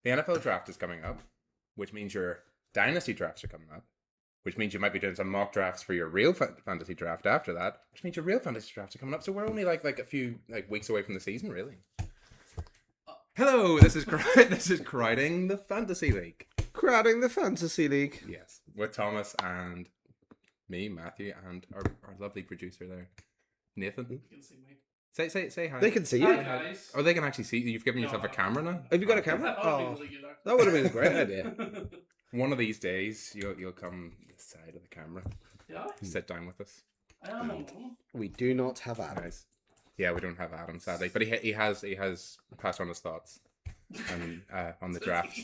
The NFL draft is coming up, which means your dynasty drafts are coming up, which means you might be doing some mock drafts for your real fantasy draft after that, which means your real fantasy drafts are coming up. So we're only like a few weeks away from the season, really. Hello, this is Crowding the Fantasy League. Crowding the Fantasy League. Yes, with Thomas and me, Matthew, and our lovely producer there, Nathan. You can see me. Say hi. They can see you. Hi, guys. Oh, they can actually see you. You've given yourself a camera now. Have you got a camera? That Oh, would be really good, that would have been a great idea. actually. One of these days, you'll come this side of the camera, Yeah, sit down with us. I am. We do not have Adam. Nice. Yeah, we don't have Adam sadly, but he has passed on his thoughts and on the draft.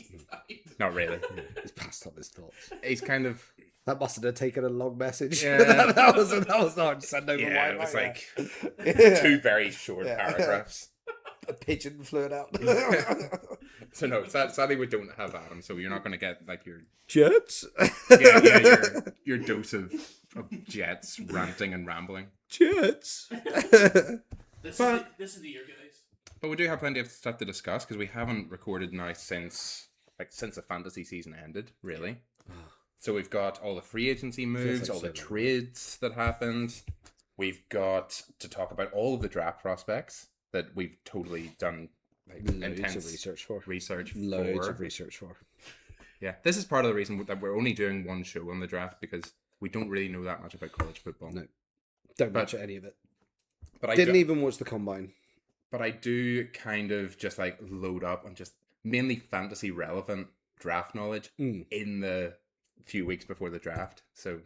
Not really. He's passed on his thoughts. He's kind of That must have taken a long message. Yeah. that was hard to send over. yeah. Wi-Fi, It was like Yeah. two very short Yeah. paragraphs. a pigeon flew it out. So no, sadly we don't have Adam, so you're not going to get like your Jets. your dose of Jets ranting and rambling. Jets. This is the year, guys. But we do have plenty of stuff to discuss because we haven't recorded now since the fantasy season ended, really. So we've got all the free agency moves, like all the so long. trades that happened. We've got to talk about all of the draft prospects that we've totally done like Loads intense of research for. research for. research for. Yeah, this is part of the reason that we're only doing one show on the draft because we don't really know that much about college football. No. Don't But- watch any of it. But Didn't even watch the combine. But I do kind of just like load up on just mainly fantasy relevant draft knowledge in the few weeks before the draft. So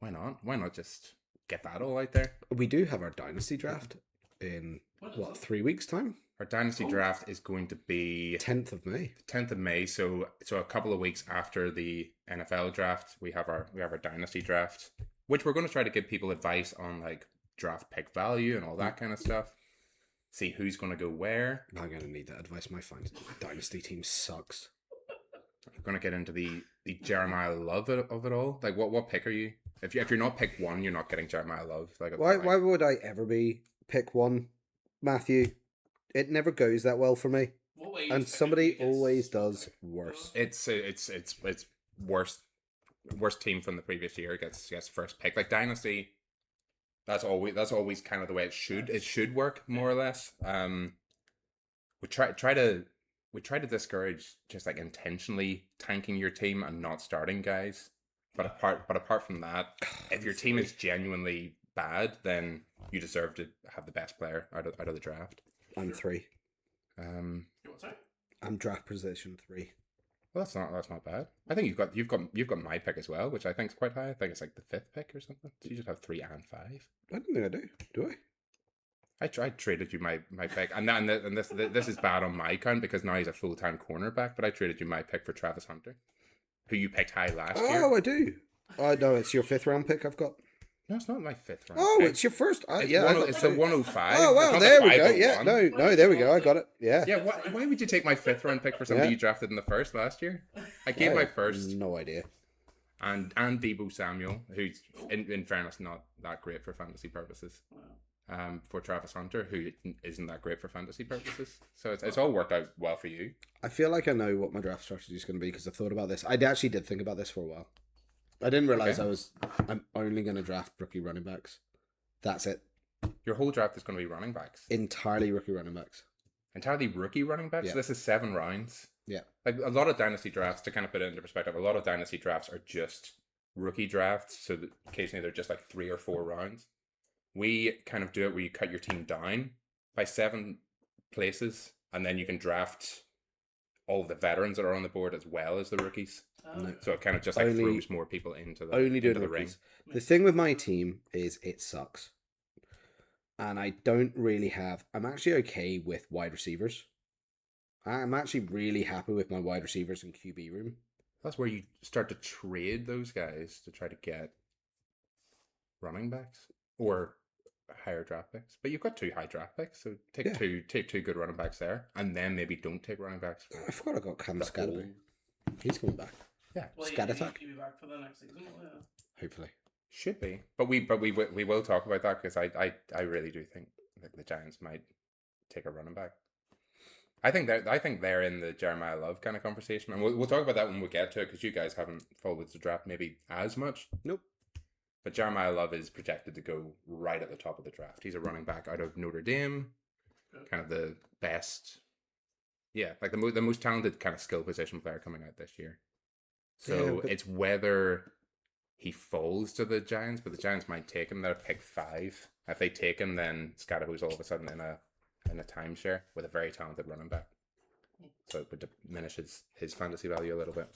why not? Why not just get that all out there? We do have our dynasty draft in What is it? 3 weeks' time. Our dynasty draft is going to be 10th of May. 10th of May. So a couple of weeks after the NFL draft, we have our dynasty draft, which we're going to try to give people advice on like draft pick value and all that kind of stuff. See who's going to go where. I'm going to need that advice. My dynasty team sucks. We're going to get into the Jeremiah Love of it all. Like, what pick are you? If you're not pick one, you're not getting Jeremiah Love. Like, Why would I ever be pick one, Matthew? It never goes that well for me. What way you And pick somebody it, you get always stuck does there. worse. It's worst team from the previous year gets first pick. Like Dynasty, that's always kind of the way it should work more or less. We try to discourage just like intentionally tanking your team and not starting guys. But apart from that, if your team is genuinely bad, then you deserve to have the best player out of the draft. I'm 3. Um, You want to say? I'm draft position 3. well, that's not bad. I think you've got my pick as well, which I think is quite high. I think it's like the 5th pick or something. So you should have 3 and 5. I don't think I do. Do I? I traded you my pick, and this is bad on my account because now he's a full-time cornerback. But I traded you my pick for Travis Hunter, who you picked high last year. Oh, I do. No, it's your 5th round pick I've got. No, it's not my 5th round. Oh, pick. it's your first. It's yeah, I got it's a two. 105. Oh, It's well, not there the we go. Yeah, 501. no, there we go. I got it. Yeah. Yeah, why would you take my 5th round pick for somebody Yeah. you drafted in the first last year? I gave my first No idea. and Debo Samuel, who's in fairness not that great for fantasy purposes. For Travis Hunter, who isn't that great for fantasy purposes. So it's all worked out well for you. I feel like I know what my draft strategy is going to be because I've thought about this. I actually did think about this for a while. I didn't realize Okay. I'm only going to draft rookie running backs. That's it. Your whole draft is going to be running backs. Entirely rookie running backs. Entirely rookie running backs. Yeah. So this is 7 rounds. Yeah. Like a lot of dynasty drafts, to kind of put it into perspective, a lot of dynasty drafts are just rookie drafts. So that occasionally they're just like 3 or 4 rounds. We kind of do it where you cut your team down by 7 places, and then you can draft all of the veterans that are on the board as well as the rookies. No. So it kind of just like Only- throws more people into the Only doing into the ring. rookies. The thing with my team is it sucks. And I don't really have... I'm actually okay with wide receivers. I'm actually really happy with my wide receivers and QB room. That's where you start to trade those guys to try to get running backs or higher draft picks. But you've got 2 high draft picks, so take Yeah. two good running backs there, and then maybe don't take running backs. For I forgot I got Cam the Scatterby. whole- He's coming back, Yeah, Well, Scat attack? You'll be back for the next season. Yeah. hopefully. should be. But we will talk about that because I really do think that the Giants might take a running back. I think they're in the Jeremiah Love kind of conversation, and we'll talk about that when we get to it because you guys haven't followed the draft maybe as much. Nope. But Jeremiah Love is projected to go right at the top of the draft. He's a running back out of Notre Dame, kind of the best, yeah, like the most talented kind of skill position player coming out this year. So Yeah, it's whether he falls to the Giants, but the Giants might take him. They're pick 5. If they take him, then Scadaboo's all of a sudden in a timeshare with a very talented running back. So it would diminish his fantasy value a little bit.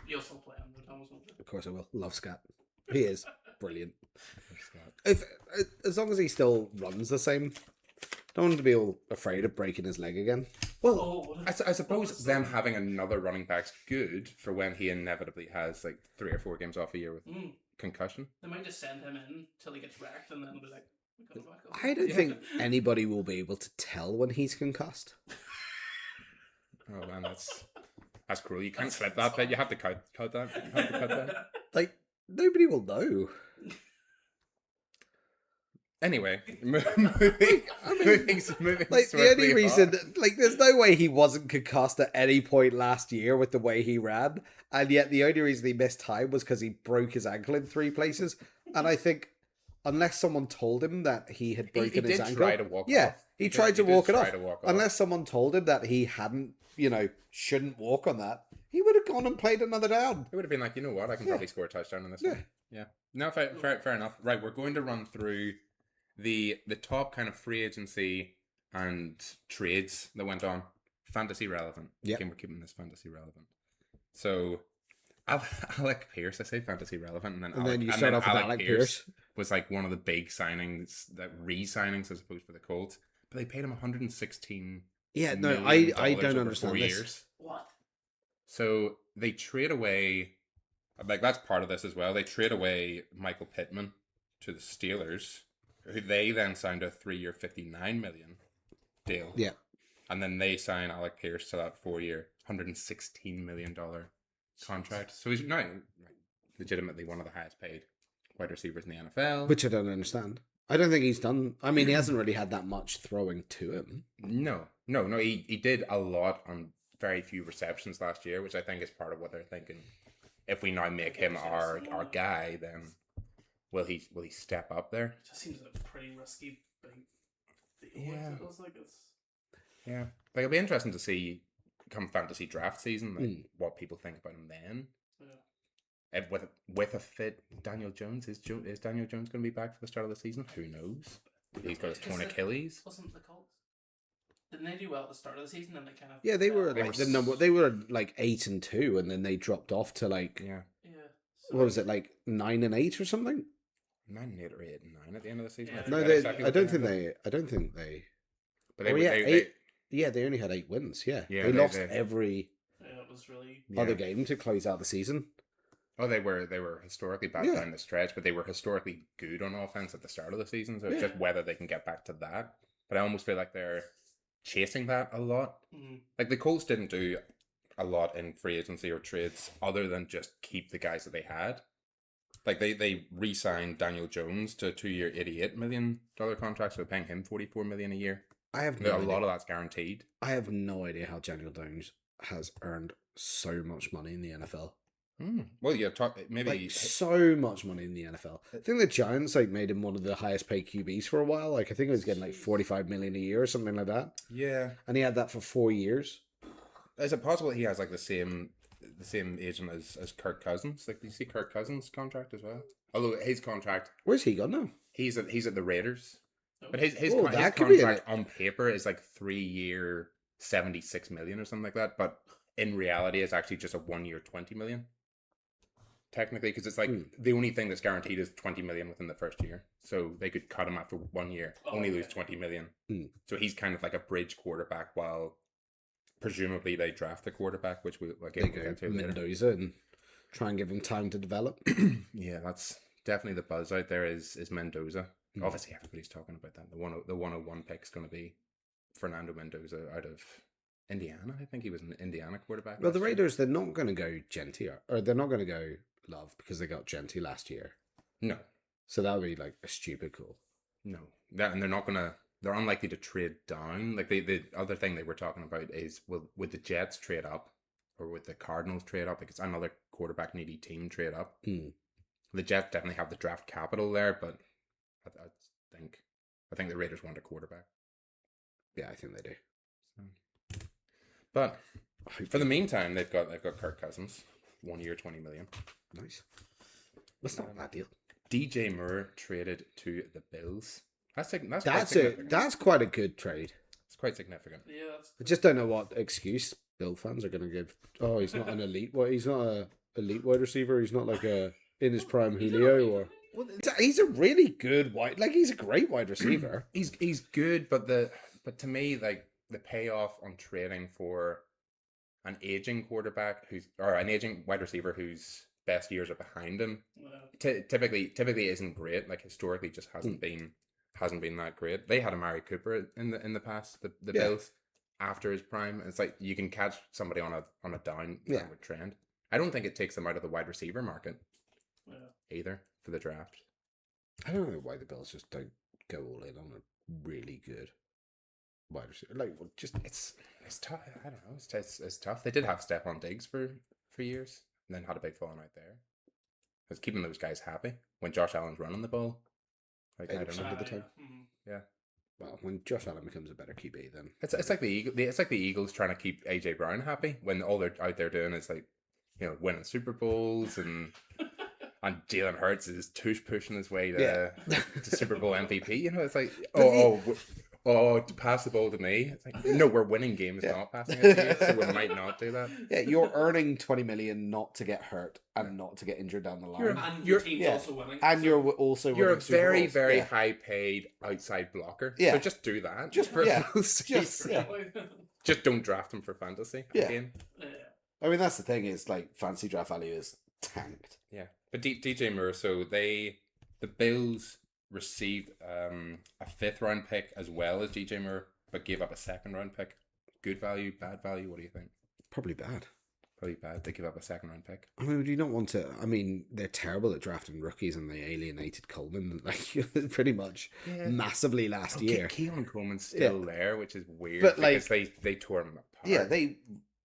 You'll still play him, Thomas, won't you? Of course I will. Love Scat. He is brilliant. If as long as he still runs the same, don't want him to be all afraid of breaking his leg again. Oh, I suppose them having another running back's good for when he inevitably has like 3 or 4 games off a year with concussion. They might just send him in till he gets wrecked and then be like, we got him back up. I don't think anybody will be able to tell when he's concussed. Oh man, that's cruel. You can't clip that bit. You have to cut that. You have to cut that. Like, nobody will know. Anyway, moving Like, the only swiftly reason, on. like, there's no way he wasn't concussed at any point last year with the way he ran, and yet the only reason he missed time was because he broke his ankle in 3 places. And I think, unless someone told him that he had broken his ankle, try to walk yeah, off. he tried to walk it off. Walk Unless someone told him that he hadn't, shouldn't walk on that, he would have gone and played another down. It would have been like, you know what, I can probably score a touchdown in this one. Yeah. No, fair enough. Right, we're going to run through the top kind of free agency and trades that went on. Fantasy relevant. Yeah. Again, we're keeping this fantasy relevant. So Alec Pierce, I say fantasy relevant, and then you start off with Alec Pierce was like one of the big signings, that re-signings as opposed to the Colts. But they paid him $116 Yeah, no, million I don't over understand 4 this. years. What? So they trade away, like that's part of this as well. They trade away Michael Pittman to the Steelers, who they then signed a 3-year, $59 million deal. Yeah. And then they sign Alec Pierce to that 4-year, $116 million contract. So he's now legitimately one of the highest paid wide receivers in the NFL. Which I don't understand. I don't think he's done. I mean, he hasn't really had that much throwing to him. No. He did a lot on very few receptions last year, which I think is part of what they're thinking. If we now make him our guy, then will he step up there? It just seems like a pretty risky big deal. Yeah. It was like it's... Yeah. Like, it'll be interesting to see come fantasy draft season, like, what people think about him then. Yeah. If with a fit Daniel Jones, is Daniel Jones going to be back for the start of the season? Who knows? He's got his torn Achilles. Wasn't the Colts? Didn't they do well at the start of the season? And they kind of Yeah, they were They like were the number. They were like 8-2, and then they dropped off to like Yeah. Yeah. So what was it, like 9-8 or something? 9-8 or 8-9 at the end of the season. Yeah. I No, forget they. exactly I what don't they think ended up. they. I don't think they. But they, Oh, were- yeah, they, 8. Yeah, they only had 8 wins. Yeah, Yeah, they they- lost they- every yeah, it was really... other game to close out the season. Oh, they were historically bad Yeah. down the stretch, but they were historically good on offense at the start of the season. So it's Yeah. just whether they can get back to that. But I almost feel like they're chasing that a lot. Like the Colts didn't do a lot in free agency or trades other than just keep the guys that they had. Like they re-signed Daniel Jones to a 2-year, $88 million contract, so paying him $44 million a year. I have A no idea. lot of that's guaranteed. I have no idea how Daniel Jones has earned so much money in the NFL. Well, yeah, maybe Like so much money in the NFL. I think the Giants like made him one of the highest paid QBs for a while. Like I think he was getting like 45 million a year or something like that. yeah. And he had that for 4 years. Is it possible he has like the same agent as Kirk Cousins? Like, do you see Kirk Cousins' contract as well? Although his contract, Where's he gone now? he's at the Raiders, but his Oh, his that could be contract on paper is like 3-year, $76 million or something like that. But in reality, it's actually just a 1-year, $20 million. Technically, because it's like the only thing that's guaranteed is $20 million within the first year. So they could cut him after 1 year, only lose $20 million. So he's kind of like a bridge quarterback while presumably they draft a quarterback, which we'll They get go into later. Mendoza and try and give him time to develop. Yeah, that's definitely the buzz out there is Mendoza. Obviously, everybody's talking about that. The 101 pick is going to be Fernando Mendoza out of Indiana. I think he was an Indiana quarterback. Well, the last year. Raiders, they're not going to go Genti, or they're not going to go Love because they got Genti last year. No, So that would be like a stupid call. no, and they're not gonna. they're unlikely to trade down. Like the other thing they were talking about is would the Jets trade up or would the Cardinals trade up? Like it's another quarterback needy team trade up. Mm. The Jets definitely have the draft capital there, but I think I think the Raiders want a quarterback. Yeah, I think they do. So. But for the meantime, they've got Kirk Cousins, 1 year, 20 million. Nice. That's not a bad deal. DJ Moore traded to the Bills. That's quite That's significant. that's quite a good trade. It's quite significant. Yeah, that's I just don't know what excuse Bill fans are going to give. Oh, he's not an elite. He's not a elite wide receiver. He's not like a in his prime Julio or. Well, he's a really good he's a great wide receiver. He's good, but to me, like the payoff on trading for an aging quarterback or an aging wide receiver whose best years are behind him, typically isn't great. Like historically, just hasn't been that great. They had Amari Cooper in the past, the Bills after his prime. It's like you can catch somebody on a downward trend. I don't think it takes them out of the wide receiver market either for the draft. I don't know why the Bills just don't go all in on a really good wide receiver. It's tough. I don't know. It's tough. They did have Stephon Diggs for years, and then had a big falling out there. It's keeping those guys happy when Josh Allen's running the ball. Like I don't know. Of the time. Yeah. Well, when Josh Allen becomes a better QB, then it's like the Eagles trying to keep AJ Brown happy when all they're out there doing is like, winning Super Bowls and Jalen Hurts is tush pushing his way to Super Bowl MVP. It's like to pass the ball to me. It's like no, we're winning games, not passing it to you, so we might not do that. Yeah, you're earning 20 million not to get hurt and not to get injured down the line. And your team's also winning. And you're also you're a winning Super very Bowls. very high paid outside blocker. Yeah. So just do that. Just don't draft him for fantasy. Yeah. Again. I mean, that's the thing is like fancy draft value is tanked. Yeah, but DJ Moore. So the Bills received a 5th round pick as well as DJ Moore, but gave up a 2nd round pick. Good value, bad value. What do you think? Probably bad. Probably bad. They give up a 2nd round pick. I mean, do you not want to? I mean, they're terrible at drafting rookies, and they alienated Coleman pretty much massively last year. Keon Coleman's still there, which is weird. But because they tore him apart. Yeah, they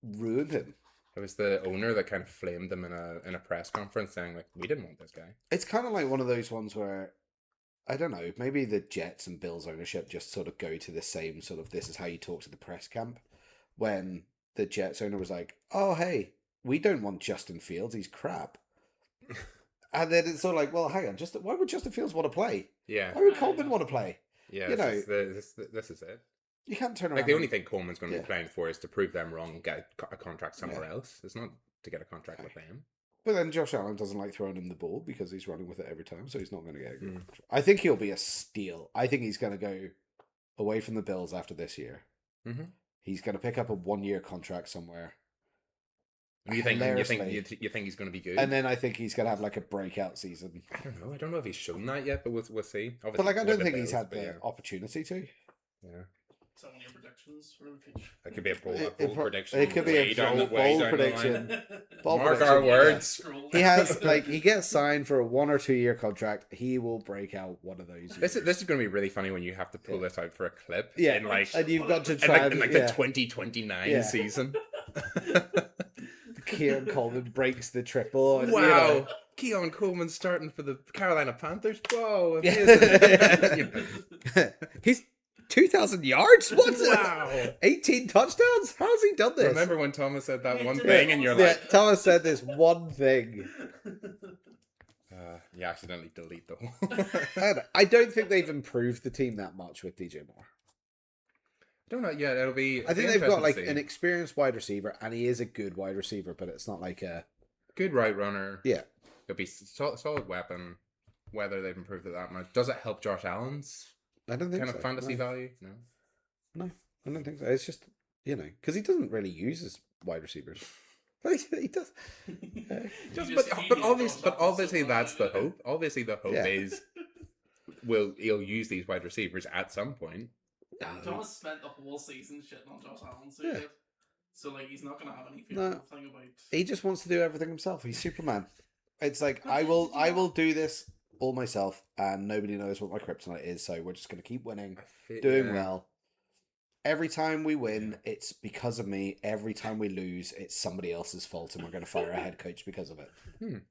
ruined him. It was the owner that kind of flamed them in a press conference, saying like, "We didn't want this guy." It's kind of like one of those ones where I don't know. Maybe the Jets and Bills ownership just sort of go to the same sort of this is how you talk to the press camp when the Jets owner was like, "Oh, hey, we don't want Justin Fields. He's crap." And then it's sort of like, well, hang on, why would Justin Fields want to play? Yeah. Why would Coleman want to play? Yeah. This is it. You can't turn around. Like the only thing Coleman's going to be playing for is to prove them wrong and get a contract somewhere else. It's not to get a contract with them. But then Josh Allen doesn't like throwing him the ball because he's running with it every time, so he's not going to get a good contract. I think he'll be a steal. I think he's going to go away from the Bills after this year. Mm-hmm. He's going to pick up a 1-year contract somewhere. You think he's going to be good? And then I think he's going to have like a breakout season. I don't know. I don't know if he's shown that yet, but we'll see. Obviously, but like, I don't think he's had the opportunity to. Yeah. So many predictions for the future. It could be a bold prediction. It could be a bold prediction. Mark our words. He has he gets signed for a 1 or 2 year contract. He will break out one of those. This is going to be really funny when you have to pull this out for a clip. Yeah, and you've got to try in the 2029 season. Keon Coleman breaks the triple. And, wow. Keon Coleman starting for the Carolina Panthers. Whoa. He's 2,000 yards? What? Wow. 18 touchdowns? How's he done this? Remember when Thomas said that one thing and you're like... Yeah, Thomas said this one thing. You accidentally delete the whole... I don't think they've improved the team that much with DJ Moore. I don't know. Yeah, it'll be... I think they've got like an experienced wide receiver, and he is a good wide receiver, but it's not like a... Good right runner. Yeah. It'll be solid weapon. Whether they've improved it that much. Does it help Josh Allen's... I don't think kind of fantasy value? No, I don't think so. It's just, because he doesn't really use his wide receivers. Like, he does. But obviously that's the hope. Obviously the hope is he'll use these wide receivers at some point. Thomas spent the whole season shitting on Josh Allen, so like he's not going to have any thing about. He just wants to do everything himself. He's Superman. It's like I will do this all myself, and nobody knows what my kryptonite is. So we're just going to keep winning, Yeah. doing well. Every time we win, it's because of me. Every time we lose, it's somebody else's fault, and we're going to fire a head coach because of it.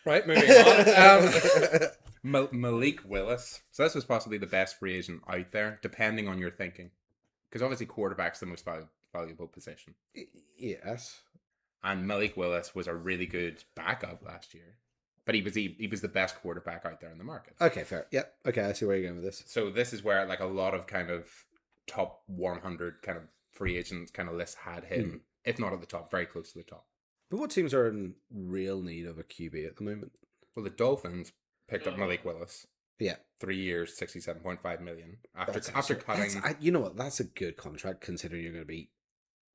Right, moving on. Malik Willis. So this was possibly the best free agent out there, depending on your thinking. Because obviously quarterback's the most valuable position. Yes. And Malik Willis was a really good backup last year. But he was the best quarterback out there in the market. Okay, fair. Yep. Okay, I see where you're going with this. So this is where like a lot of kind of top 100 kind of free agents kind of lists had him, if not at the top, very close to the top. But what teams are in real need of a QB at the moment? Well, the Dolphins picked up Malik Willis. Yeah. 3 years, 67.5 million. After That's cutting... you know what? That's a good contract considering you're going to be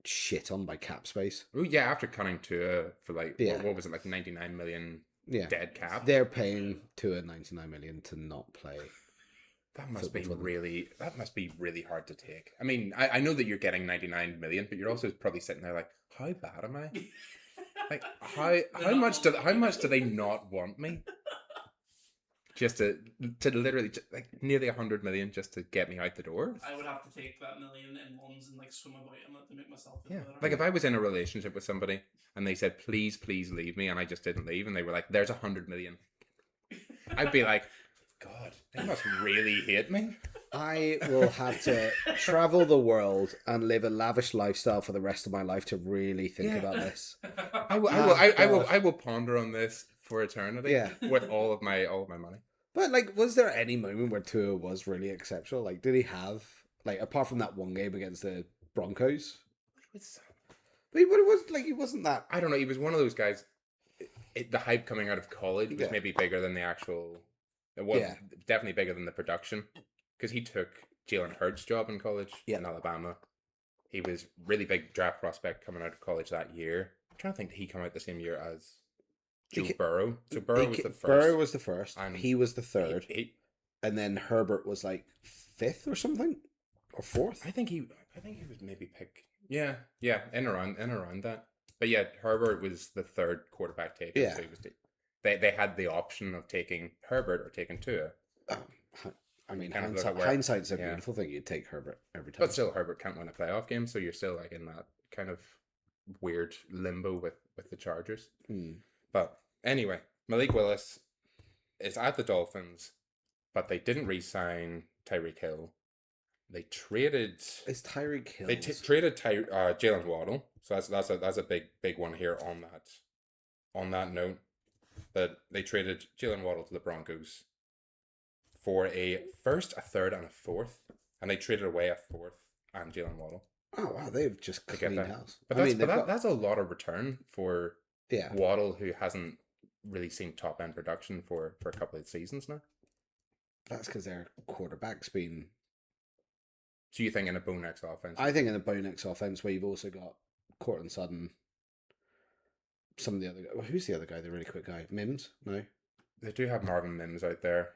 shit on by cap space. Oh, yeah, after cutting Tua for like, what was it, like 99 million dead cap? They're paying Tua 99 million to not play. That must be really hard to take. I mean, I know that you're getting 99 million, but you're also probably sitting there like, how bad am I? Like, how much do they not want me? Just to literally like nearly 100 million just to get me out the door. I would have to take that million in ones and like swim about in it to make myself feel better. Like if I was in a relationship with somebody and they said, please leave me, and I just didn't leave, and they were like, there's 100 million. I'd be like, God, they must really hate me. I will have to travel the world and live a lavish lifestyle for the rest of my life to really think about this. I will ponder on this for eternity. Yeah. With all of my money. But like, was there any moment where Tua was really exceptional? Like, did he have like apart from that one game against the Broncos? But it was like he wasn't that. I don't know. He was one of those guys. The hype coming out of college was maybe bigger than the actual. It was definitely bigger than the production because he took Jalen Hurts' job in college in Alabama. He was really big draft prospect coming out of college that year. I'm trying to think, did he come out the same year as Joe Burrow? So Burrow was the first. Burrow was the first, and he was the third, and then Herbert was like fifth or something, or fourth. I think he was maybe pick. Yeah, in around that. But yeah, Herbert was the third quarterback taken. Yeah. So he was they had the option of taking Herbert or taking Tua. I mean, hindsight's a beautiful thing. You'd take Herbert every time. But still, Herbert can't win a playoff game, so you're still like in that kind of weird limbo with the Chargers. But anyway, Malik Willis is at the Dolphins, but they didn't re-sign Tyreek Hill. They traded. Is Tyreek Hill? They traded Jalen Waddle. So that's a big one here on that. On that note, that they traded Jalen Waddle to the Broncos for a first, a third, and a fourth, and they traded away a fourth and Jalen Waddle. Oh wow, they've just cleaned house. But that's a lot of return for Waddle, who hasn't really seen top end production for a couple of seasons now. That's because their quarterback's been. So you think in a Bo Nix offense? I think in a Bo Nix offense where you've also got Cortland Sutton. Some of the other guy. Who's the other guy? The really quick guy, Mims? No, they do have Marvin Mims out there.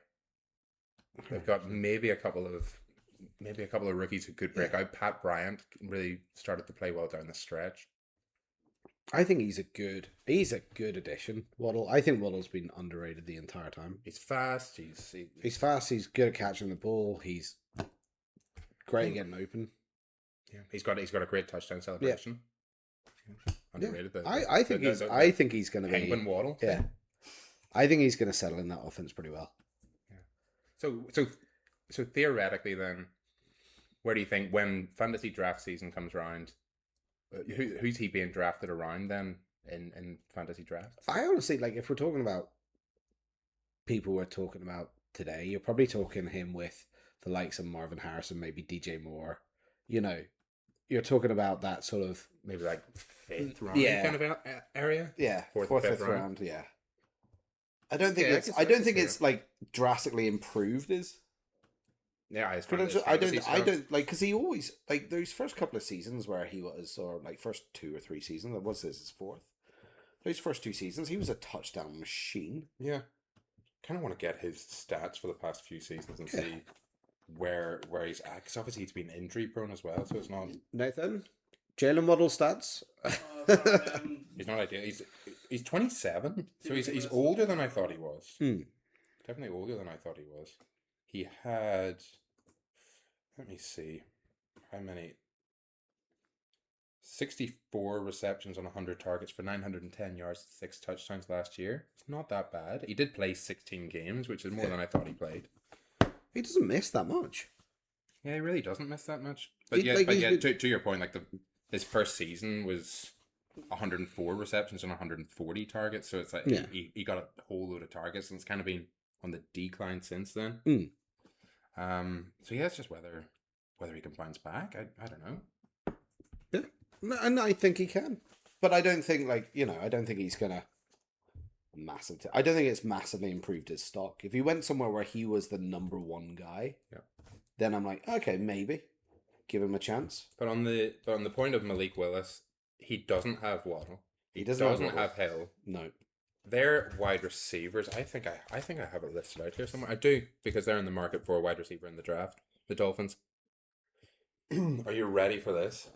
They've got maybe a couple of rookies who could break out. Pat Bryant really started to play well down the stretch. I think he's a good addition. Waddle. I think Waddle's been underrated the entire time. He's fast. He's fast. He's good at catching the ball. He's great at getting open. Yeah, he's got a great touchdown celebration. Yeah. Underrated. I think he's going to be Penguin Waddle. Yeah, I think he's going to settle in that offense pretty well. Yeah. So theoretically, then, where do you think when fantasy draft season comes around, who's he being drafted around then in fantasy drafts? I honestly if we're talking about people we're talking about today, you're probably talking him with the likes of Marvin Harrison, maybe DJ Moore. You know, you're talking about that sort of maybe like fifth round kind of area. Yeah, fourth, fifth round. Yeah. I don't think it's like drastically improved his. Yeah, I don't because he always those first couple of seasons where he was, or first 2 or 3 seasons. What's this? His fourth. Those first 2 seasons, he was a touchdown machine. Yeah, kind of want to get his stats for the past few seasons and see where he's at. Because obviously he's been injury prone as well, so it's not. Nathan, Jalen Waddle stats. He's not ideal. He's 27, so he's That's older than I thought he was. Hmm. Definitely older than I thought he was. He had, let me see, how many? 64 receptions on 100 targets for 910 yards, 6 touchdowns last year. It's not that bad. He did play 16 games, which is more than I thought he played. He doesn't miss that much. Yeah, he really doesn't miss that much. But He- yeah, like, but he's yeah, been- to your point, like his first season was 104 receptions on 140 targets, so it's like Yeah. he got a whole load of targets, and it's kind of been on the decline since then. Mm. So yeah, it's just whether he can bounce back. I don't know. Yeah, no, and I think he can, but I don't think I don't think he's gonna I don't think it's massively improved his stock. If he went somewhere where he was the number one guy, Yeah. then I'm like, okay, maybe give him a chance. But on the point of Malik Willis, he doesn't have Waddle. He doesn't have Hill. No. They're wide receivers. I think I have it listed out here somewhere. I do, because they're in the market for a wide receiver in the draft. The Dolphins. Are you ready for this?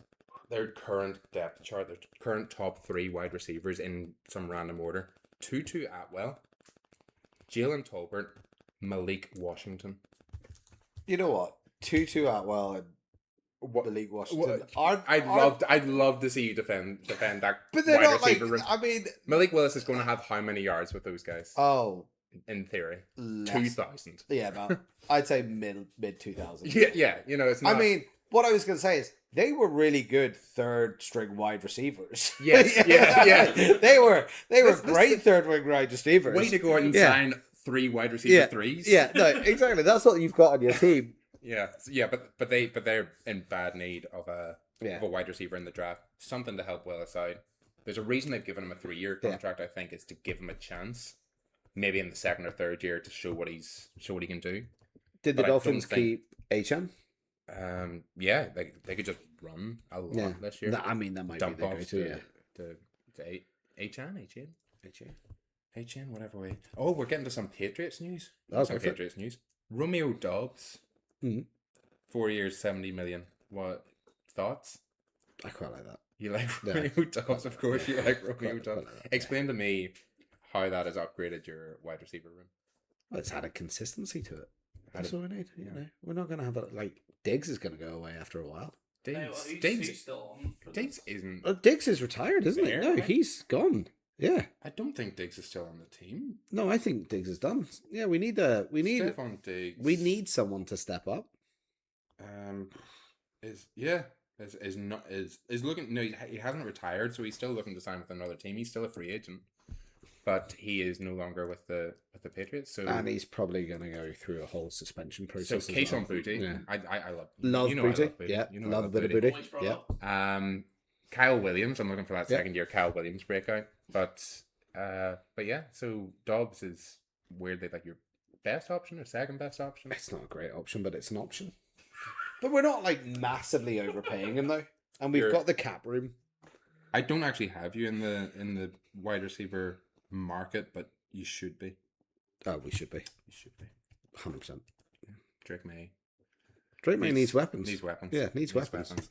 Their current depth chart, their current top 3 wide receivers in some random order: Tutu Atwell, Jalen Tolbert, Malik Washington. You know what? Tutu Atwell and Malik Washington. I'd love to see you defend that But they're wide not like. receiver room. I mean, Malik Willis is going to have how many yards with those guys? oh, In theory, less. 2,000. Yeah, about I'd say mid 2000s. Yeah. You know, it's not. I mean, what I was going to say is they were really good third string wide receivers. Yes, yeah. they were This- great third wing wide receivers. way to go out and Yeah. sign 3 wide receiver Yeah, threes. Yeah, no, exactly. That's what you've got on your team. Yeah, but they're in bad need of a Yeah. wide receiver in the draft. Something to help Willis out. There's a reason they've given him a 3-year contract. I think is to give him a chance, maybe in the second or third year, to show what he can do. Did the But I don't Dolphins think- keep HM? Yeah, they could just run a lot this year. I mean, that might Dump be the off go-to. Yeah. to HN, whatever way. Oh, we're getting to some Patriots news. Oh, Some go for it. Patriots news. Romeo Dobbs, Mhm. 4 years, 70 million. What thoughts? I quite like that. You like Yeah. Romeo Dobbs, of course. You like Romeo Quite Dobbs. like that, Explain to me how that has upgraded your wide receiver room. Well, it's added consistency to it. That's Added- all we need. You know, we're not going to have it like Diggs is going to go away after a while. He's still on. For Diggs this. isn't. Diggs is retired, isn't he? Fair, No, right? he's gone. Yeah. I don't think Diggs is still on the team. No, I think Diggs is done. Yeah, we need Stephon Diggs. we need someone to step up. Is looking. No, he hasn't retired, so he's still looking to sign with another team. He's still a free agent, but he is no longer with the Patriots. So And he's probably going to go through a whole suspension so process. case as well. on Booty. Yeah. I love Love you know I Booty. love Booty. Yeah, You know I love a bit of Booty. Always brought Yeah. up. Kyle Williams. I'm looking for that Yeah. second year Kyle Williams breakout. But yeah. So Dobbs is weirdly like your best option or second best option. It's not a great option, but it's an option. But we're not like massively overpaying him though, and we've You're- got the cap room. I don't actually have you in the wide receiver market, but you should be. Oh, we should be You should be. 100%. Drake May. Drake May needs weapons. Needs weapons. Yeah, needs weapons.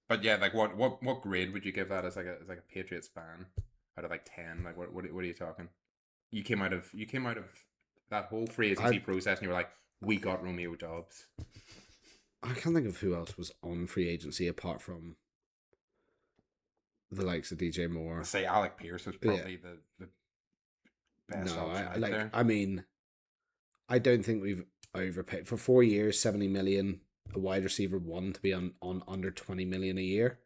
But yeah, like what grade would you give that as like a Patriots fan out of like 10? Like what are you talking? You came out of that whole free agency process and you were like, we got Romeo Dobbs. I can't think of who else was on free agency apart from the likes of DJ Moore. I'd say Alec Pierce was probably the best No, option I out like. there. I mean, I don't think we've overpaid for 4 years, 70 million. A wide receiver one to be on under 20 million a year.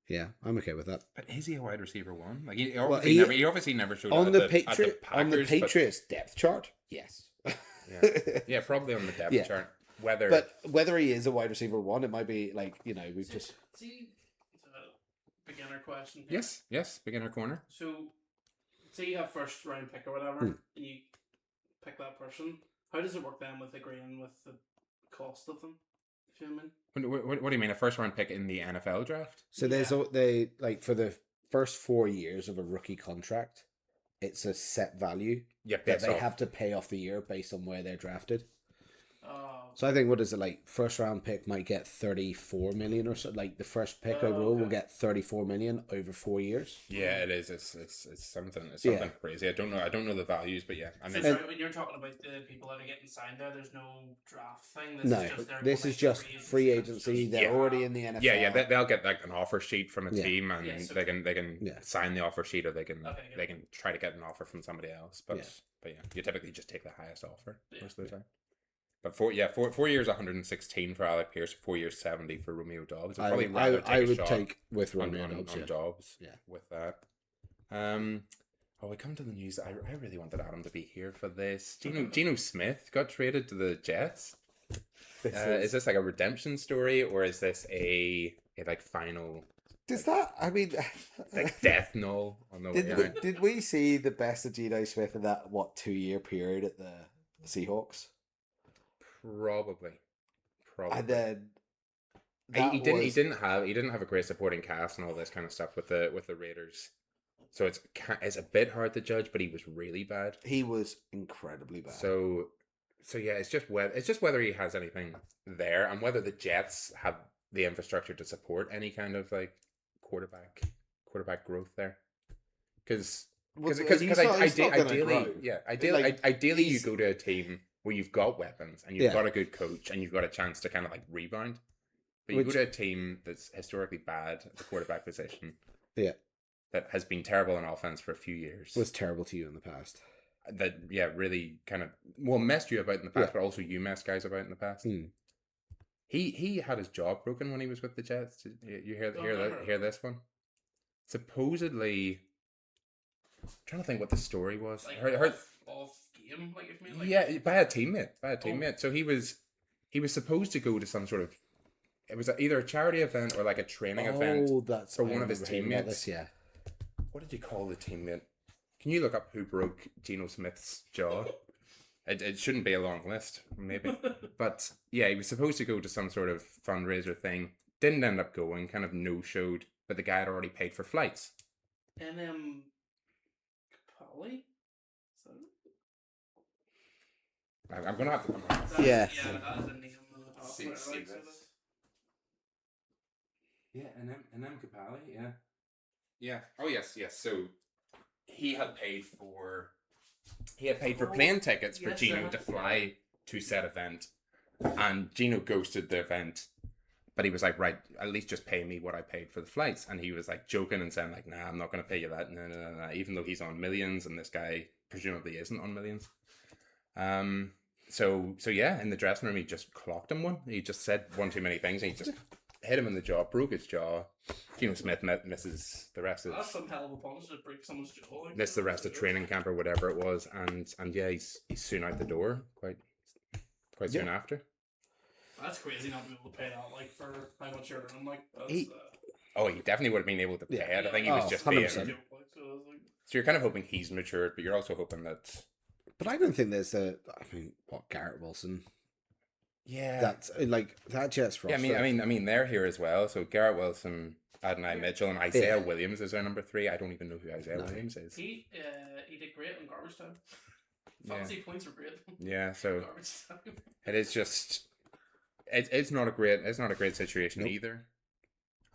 Yeah, I'm okay with that. But is he a wide receiver one? Like he obviously never showed On up the at the Patriot on the Packers, but- Patriots depth chart. Yes. Yeah, probably on the depth Yeah. chart. Whether But whether he is a wide receiver one, it might be like we've just See, it's a beginner question. here. yes, beginner corner. So, say you have first round pick or whatever, Hmm. and you pick that person. How does it work then with agreeing with the cost of them? If you know what I mean? What do you mean? A first round pick in the NFL draft? so there's Yeah. they like for the first 4 years of a rookie contract, it's a set value Yeah, that based they off. have to pay off the year based on where they're drafted. So I think, what is it, like, first round pick might get 34 million or so. Like the first pick overall will okay. get 34 million over 4 years. Yeah, it is. It's something. It's Yeah. something crazy. I don't know. I don't know the values, but yeah. I So mean, sorry, when you're talking about the people that are getting signed there's no draft thing. This No, is just this is just free agency. They're Yeah. already in the NFL. yeah. They'll get like an offer sheet from a Yeah. team, and Yeah, so- they can Yeah. sign the offer sheet, or they can Okay, good. they can try to get an offer from somebody else. But Yeah. but yeah, you typically just take the highest offer Yeah. most of the time. But 4 years 116 for Alec Pierce, 4 years 70 for Romeo Dobbs. I'd probably rather take I a would shot take with on, Romeo on, Dobbs. on Yeah. Dobbs Yeah. with that. We come to the news. I really wanted Adam to be here for this. Geno Smith got traded to the Jets. Is this like a redemption story, or is this a like final Does that? I mean, like death knell on the way out? did we see the best of Geno Smith in that 2 year period at the Seahawks? Probably. And then He didn't have a great supporting cast and all this kind of stuff with the Raiders. So it's a bit hard to judge, but he was really bad. He was incredibly bad. So yeah, it's just whether he has anything there, and whether the Jets have the infrastructure to support any kind of like quarterback growth there. Because ideally you go to a team where you've got weapons and you've got a good coach and you've got a chance to kind of like rebound. But you go to a team that's historically bad at the quarterback position. Yeah. That has been terrible on offense for a few years. Was terrible to you in the past. That really kind of messed you about in the past, but also you messed guys about in the past. He had his jaw broken when he was with the Jets. Did you hear this one? Supposedly, I'm trying to think what the story was. Like off game, like if you mean, like by a teammate. So he was supposed to go to some sort of, it was either a charity event or like a training event for one of his teammates. Yeah. What did you call the teammate? Can you look up who broke Geno Smith's jaw? It shouldn't be a long list, maybe. But yeah, he was supposed to go to some sort of fundraiser thing. Didn't end up going, kind of no-showed, but the guy had already paid for flights. Capelli? I'm going to have to come on. Yeah. Yeah, that is a name of the See this. Yeah, and Capelli, yeah. Yeah. Oh yes. So he had paid for plane tickets for Geno to fly to said event, and Geno ghosted the event. But he was like, right, at least just pay me what I paid for the flights. And he was like joking and saying like, nah, I'm not going to pay you that. No. Even though he's on millions and this guy presumably isn't on millions. So yeah, in the dressing room, he just clocked him one. He just said one too many things and he just hit him in the jaw, broke his jaw. Geno Smith misses the rest of. That's some hell of a punch to break someone's jaw. Like missed the rest of training camp or whatever it was, and yeah, he's soon out the door, quite soon after. That's crazy not to be able to pay that, like, for how much you're earning, like. He definitely would have been able to pay it. I think he was just 100%. being. So you're kind of hoping he's matured, but you're also hoping that. But I don't think there's Garrett Wilson. Yeah, that's like that Jets roster. Yeah, I mean, they're here as well. So Garrett Wilson, Adonai Mitchell, and Isaiah Williams is our number 3. I don't even know who Isaiah Williams is. He did great in garbage time. Fantasy points were great. Yeah, so garbage time. It is just, it's not a great situation either,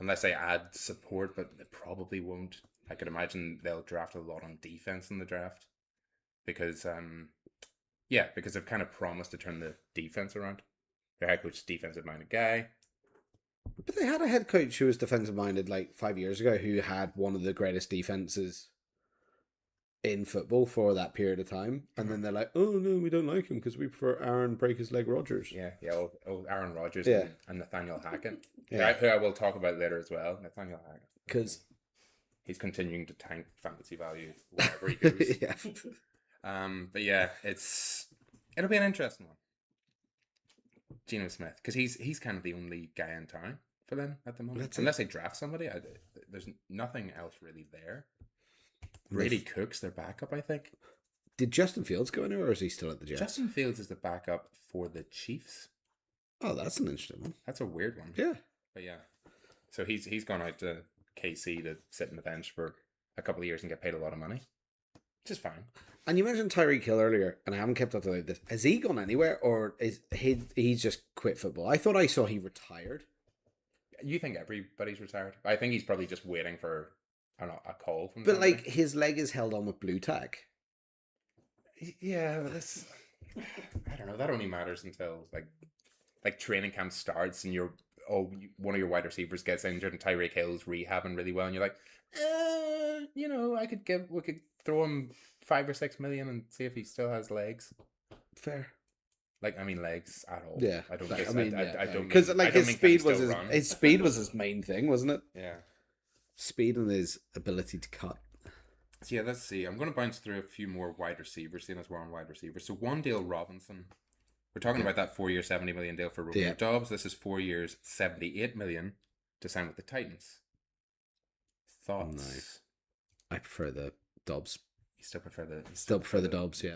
unless they add support, but it probably won't. I could imagine they'll draft a lot on defense in the draft, because they've kind of promised to turn the defense around. Their head coach is a defensive-minded guy. But they had a head coach who was defensive-minded like 5 years ago, who had one of the greatest defenses in football for that period of time. And then they're like, oh, no, we don't like him because we prefer Aaron Break-His-Leg Rodgers. Yeah, old Aaron Rodgers and Nathaniel Hackett, who I will talk about later as well. Nathaniel Hackett. Because he's continuing to tank fantasy value wherever he goes. But yeah, it'll be an interesting one. Geno Smith, because he's kind of the only guy in town for them at the moment. Unless they draft somebody, there's nothing else really there. Brady Cook's their backup, I think. Did Justin Fields go anywhere, or is he still at the Jets? Justin Fields is the backup for the Chiefs. Oh, that's an interesting one. That's a weird one. Yeah. But yeah. So he's gone out to KC to sit on the bench for a couple of years and get paid a lot of money. Which is fine. And you mentioned Tyreek Hill earlier, and I haven't kept up to date with this. Has he gone anywhere, or is he's just quit football? I thought I saw he retired. You think everybody's retired? I think he's probably just waiting for, I don't know, a call from But somebody. like his leg is held on with blue tack. Yeah, but that's, I don't know. That only matters until like training camp starts and one of your wide receivers gets injured and Tyreek Hill's rehabbing really well, and you're like, we could throw him 5 or 6 million and see if he still has legs. Fair. Like, I mean, legs at all. Yeah, I don't. like, Just, I mean, I don't because mean- like I don't his mean, can he speed was still run? his speed was his main thing, wasn't it? Yeah. Speed and his ability to cut. So yeah, let's see. I'm going to bounce through a few more wide receivers, seeing as we're on wide receivers. So Wandale Robinson. We're talking about that 4 year, $70 million deal for Romeo Yeah. Dobbs. This is 4 years, $78 million to sign with the Titans. Thoughts? I prefer the Dobbs. You still prefer the Dobbs, yeah.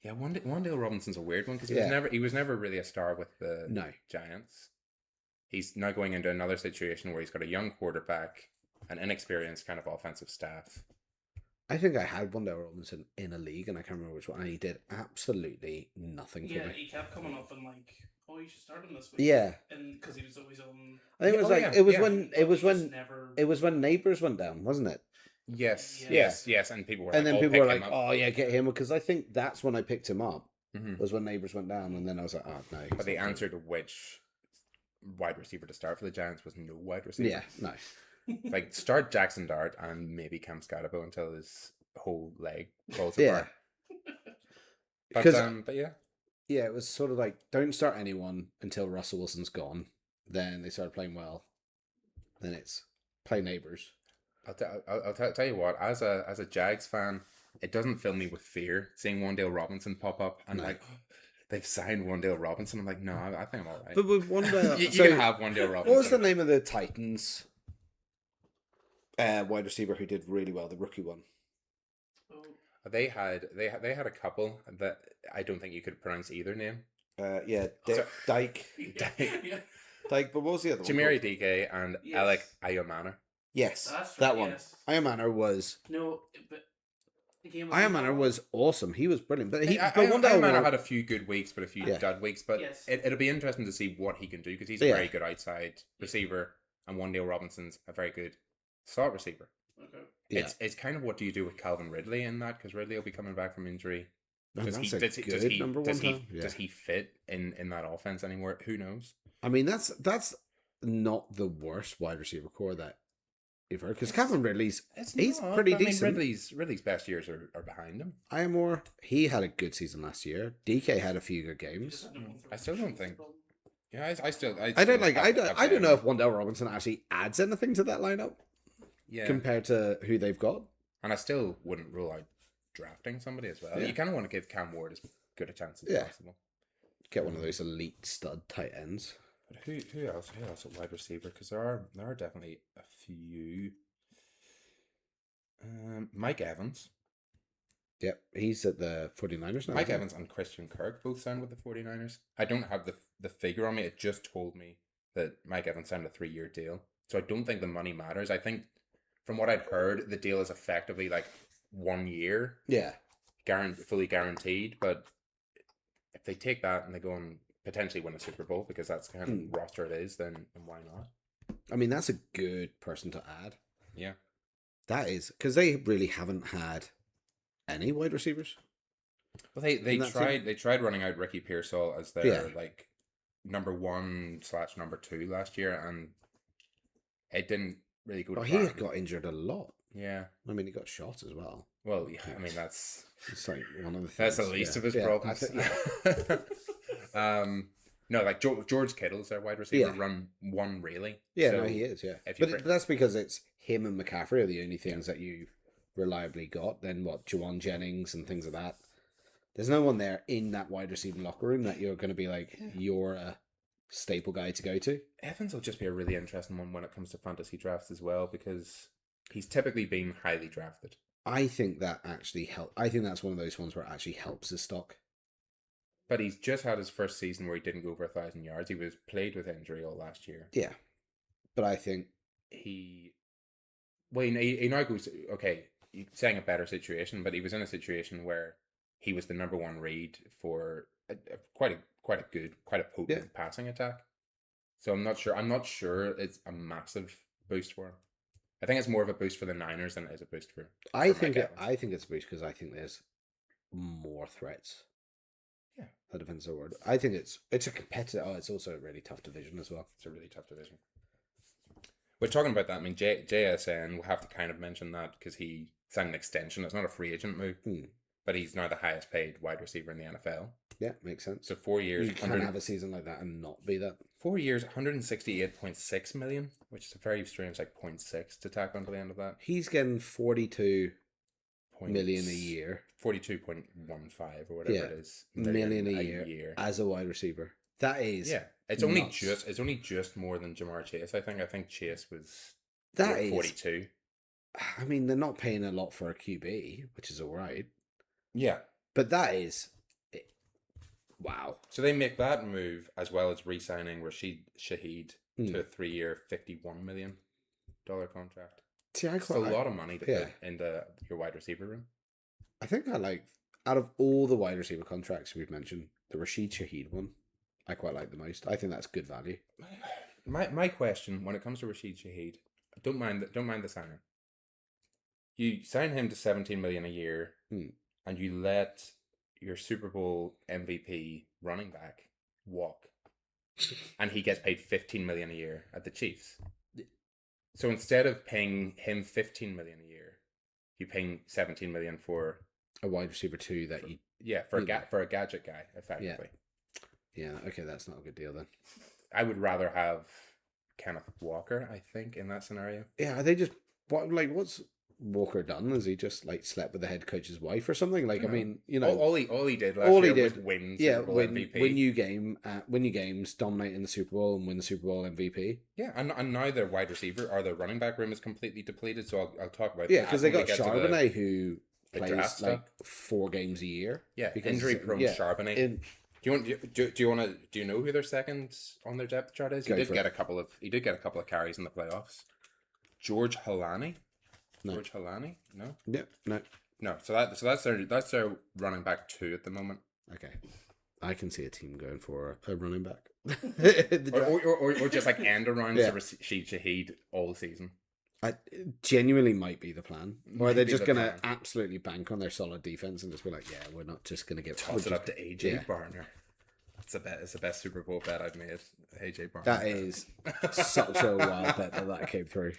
Yeah, Wandale Robinson's a weird one because Yeah. he was never really a star with the No. Giants. He's now going into another situation where he's got a young quarterback, an inexperienced kind of offensive staff. I think I had Wandale Robinson in a league, and I can't remember which one. And he did absolutely nothing for Yeah, me. he kept coming up and like, oh, you should start him this week. Yeah, and because he was always on. I think it was Oh, like yeah, it was yeah. when But he just it was when Neighbours went down, wasn't it? Yes, Yeah. yes, and people were And like, then "Oh, people were pick like, him up." "Oh yeah, get him," because I think that's when I picked him up. Mhm. Was when Neighbours went down, and then I was like, "Oh no." he's But the not good." answer to which wide receiver to start for the Giants was no wide receiver. Yeah, no. Like, start Jackson Dart and maybe Cam Scotabo until his whole leg falls Yeah. apart. Because But yeah. yeah, it was sort of like don't start anyone until Russell Wilson's gone. Then they started playing well. Then it's play Neighbours. I'll tell you what, as a Jags fan, it doesn't fill me with fear seeing Wandale Robinson pop up and No. like, they've signed Wandale Robinson. I'm like, no, I think I'm all right. But with Wandale, you so can have Wandale Robinson. what was the name of the Titans wide receiver who did really well? The rookie one. Oh, They had a couple that I don't think you could pronounce either name. Yeah, So- Dyke. yeah. Dyke, but what was the other Jamiri one? DK and Yes. Alec Ayomana. Yes, That's that right, one. yes. Ayomana was No, but the game was Ayomana was awesome. He was brilliant. But he, but Ayomana Wandale had a few good weeks, but a few Yeah. dud weeks. But Yes. it'll be interesting to see what he can do because he's a Yeah. very good outside receiver, and Wandale Robinson's a very good slot receiver. Okay. Yeah. It's kind of what do you do with Calvin Ridley in that, because Ridley will be coming back from injury. And Does that's he a does he good does he number one does he, time. Yeah. does he fit in that offense anymore? Who knows? I mean, that's not the worst wide receiver core that you've heard because It's- Calvin Ridley's he's not, pretty but I mean, decent. Ridley's best years are behind him. Iamore, he had a good season last year. DK had a few good He games. just had no one through I still don't the think- problem. Yeah, I still I don't like. have- have I don't know them. if Wandale Robinson actually adds anything to that lineup Yeah, compared to who they've got. and I still wouldn't rule out drafting somebody as well. Yeah. You kind of want to give Cam Ward as good a chance as Yeah. possible. Get one of those elite stud tight ends. But who else at wide receiver? Because there are definitely a few. Mike Evans. Yep, he's at the 49ers now. Mike isn't he? Evans and Christian Kirk both signed with the 49ers. I don't have the figure on me. It just told me that Mike Evans signed a 3-year deal. So I don't think the money matters. I think from what I'd heard, the deal is effectively like 1 year, Yeah, fully guaranteed. But if they take that and they go and potentially win a Super Bowl, because that's the kind of roster it is, then why not? I mean that's a good person to add. Yeah. That is because they really haven't had any wide receivers. Well, they And that's tried running out Ricky Pearsall as their Yeah. like number 1/number 2 last year, and it didn't really go to But he plan. got injured a lot. Yeah. I mean, he got shot as well. Well, yeah. I mean, that's It's like one of the things. the least yeah. of his Yeah, problems. I think- No, like George Kittle's their wide receiver. Yeah. Run one really. yeah, So no, he is. Yeah, if you but that's because it's him and McCaffrey are the only things that you've reliably got. Then what, Juwan Jennings and things like that. There's no one there in that wide receiver locker room that you're going to be like, you're a staple guy to go to. Evans will just be a really interesting one when it comes to fantasy drafts as well, because he's typically been highly drafted. I think that actually help. I think that's one of those ones where it actually helps his stock. But he's just had his first season where he didn't go over 1,000 yards. He was played with injury all last year. Yeah, but I think He now goes, okay, saying a better situation, but he was in a situation where he was the number one read for quite a good, quite a potent passing attack. So I'm not sure. I'm not sure it's a massive boost for him. I think it's more of a boost for the Niners than it is a boost for. I for think Mike Evans. I think it's a boost because I think there's more threats. Yeah, that depends on the word. I think it's a competitive. Oh, it's also a really tough division as well. It's a really tough division. We're talking about that. I mean, JSN, we'll have to kind of mention that because he signed an extension. It's not a free agent move, but he's now the highest paid wide receiver in the NFL. Yeah, makes sense. So 4 years. You can't have a season like that and not be that. 4 years, 168.6 million, which is a very strange, like 0.6 to tack onto the end of that. He's getting 42 million a year. 42.15 or whatever it is. Million a year as a wide receiver. That is It's nuts. only just more than Jamar Chase. I think Chase was that is 42. I mean, they're not paying a lot for a QB, which is all right. Yeah. But that is wow. So they make that move as well as re-signing Rashid Shaheed to a 3-year, $51 million contract. See, It's a lot of money to put into your wide receiver room. I think I like, out of all the wide receiver contracts we've mentioned, the Rashid Shaheed one, I quite like the most. I think that's good value. My question when it comes to Rashid Shaheed, don't mind the signing. You sign him to 17 million a year, and you let your Super Bowl MVP running back walk, and he gets paid 15 million a year at the Chiefs. So instead of paying him 15 million a year, you're paying 17 million for a wide receiver too that for a gadget guy effectively. Yeah, okay, that's not a good deal then. I would rather have Kenneth Walker, I think, in that scenario. Yeah, are they just what's Walker done? Has he just like slept with the head coach's wife or something? Like, I mean, you know, all he did last year was win Super Bowl MVP. win your games, dominate in the Super Bowl, and win the Super Bowl MVP. Yeah, and now their wide receiver or their running back room is completely depleted. So I'll talk about because they got Charbonnet who plays like 4 games a year. Yeah, injury prone Charbonnet. Do you know who their second on their depth chart is? He did get a couple of carries in the playoffs. George Halani. No. George Halani? No. Yeah, no. No. So that's their running back 2 at the moment. Okay, I can see a team going for a running back, or just like end around Rashid Shaheed all season. I genuinely might be the plan, or they're just gonna absolutely bank on their solid defense and just be like, yeah, we're not just gonna toss it up to AJ Barner. It's the best Super Bowl bet I've made. AJ Barner. That is such a wild bet that came through.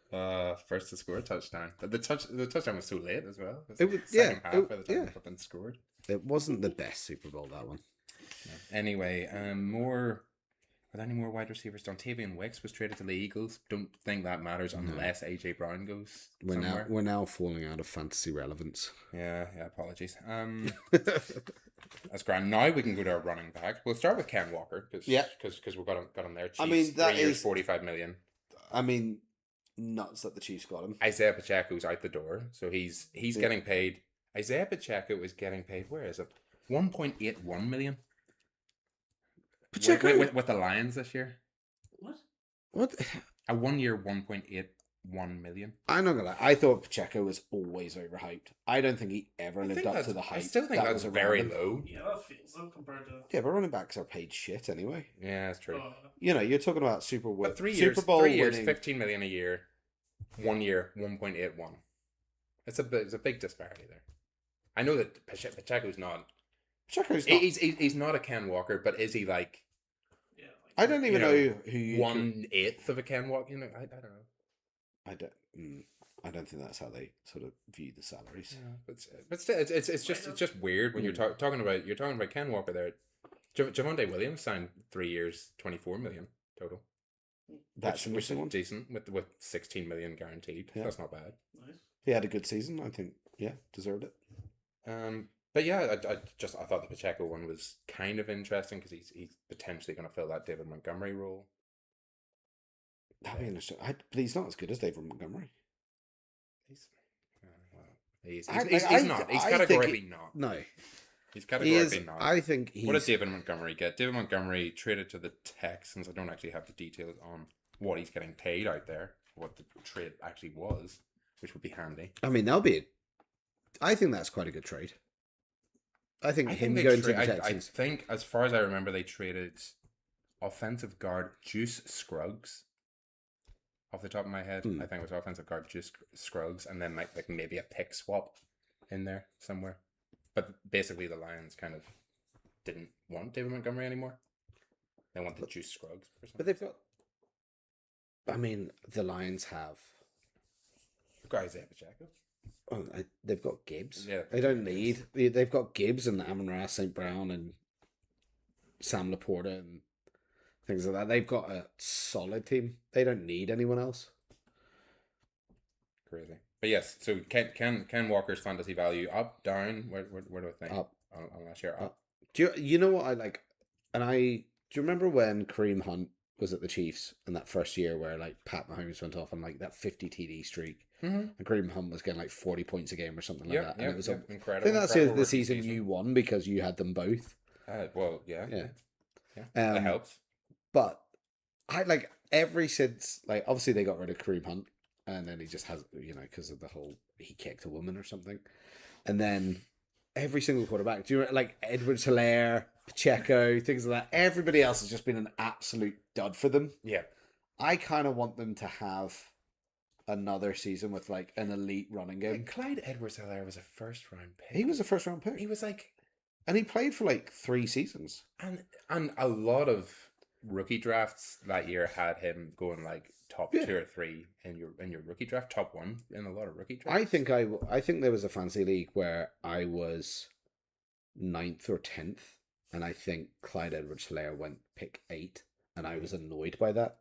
First to score a touchdown, but the touchdown was so late as well. It was second half by the time it been scored. It wasn't the best Super Bowl, that one. No. Anyway, Are there any more wide receivers? Dontavian Wicks was traded to the Eagles. Don't think that matters unless AJ Brown goes somewhere. We're now falling out of fantasy relevance. Yeah. Apologies. That's grand. Now we can go to our running back. We'll start with Ken Walker because we've got him there. Chiefs, I mean, that 3 years, is 45 million. I mean, nuts that the Chiefs got him. Isaiah Pacheco's out the door, so he's getting paid. Isaiah Pacheco is getting paid. Where is it? 1.81 million. Pacheco with the Lions this year. What? A 1 year 1.81 million. I'm not gonna lie. I thought Pacheco was always overhyped. I don't think he ever lived up to the hype. I still think that's very low. Yeah, that feels low compared to. Yeah, but running backs are paid shit anyway. Yeah, that's true. You know, you're talking about Super Bowl. But 3 Super Bowl 3 years, winning. 15 million a year. 1 year, 1.81. It's a big disparity there. I know that Pacheco's not. Pacheco's not. He's not a Ken Walker, but is he like? Yeah. I don't even know who you 1/8 of a Ken Walker. You know, I don't know. I don't think that's how they sort of view the salaries. Yeah, but still, it's just weird when you're talking about Ken Walker there. Javonte Williams signed 3 years, 24 million total. That's which is decent with 16 million guaranteed. Yeah. That's not bad. Nice. He had a good season. I think. Yeah, deserved it. But yeah, I thought the Pacheco one was kind of interesting because he's potentially going to fill that David Montgomery role. That'd be interesting. But he's not as good as David Montgomery. He's not. He's categorically not. No. He's categorically not. I think What did David Montgomery get? David Montgomery traded to the Texans. I don't actually have the details on what he's getting paid out there, what the trade actually was. which would be handy. I mean, I think that's quite a good trade. I think him they going to the I Texans. think, as far as I remember, they traded offensive guard Juice Scruggs. Off the top of my head, I think it was offensive guard Juice Scruggs, and then like maybe a pick swap in there somewhere. But basically, the Lions kind of didn't want David Montgomery anymore. They wanted Juice Scruggs. But they've got. I mean, the Lions have. Isaiah Pacheco. Oh, they've got Gibbs. Yeah, they don't need. They've got Gibbs and Amon-Ra St. Brown and Sam Laporta and things like that. They've got a solid team. They don't need anyone else. Crazy. But yes, so Ken Walker's fantasy value up, down? Where do I think? Up. I'm not sure. Up. Do you know what I like? And do you remember when Kareem Hunt was at the Chiefs in that first year where like Pat Mahomes went off on like that 50 TD streak, and Kareem Hunt was getting like 40 points a game or something like that, and it was incredible. I think that's the season you won because you had them both. Well, yeah. That helps. But I like since like obviously they got rid of Kareem Hunt, and then he just has because of the whole he kicked a woman or something, and then every single quarterback, do you like Edwards-Helaire, Pacheco, things like that? Everybody else has just been an absolute dud for them. Yeah. I kind of want them to have another season with like an elite running game. Clyde Edwards-Helaire was a first-round pick. He was a first-round pick. He was like, and he played for like 3 seasons. And a lot of rookie drafts that year had him going like top 2 or 3 in your rookie draft, top 1 in a lot of rookie drafts. I think there was a fantasy league where I was 9th or 10th, and I think Clyde Edwards-Helaire went pick 8, and I was annoyed by that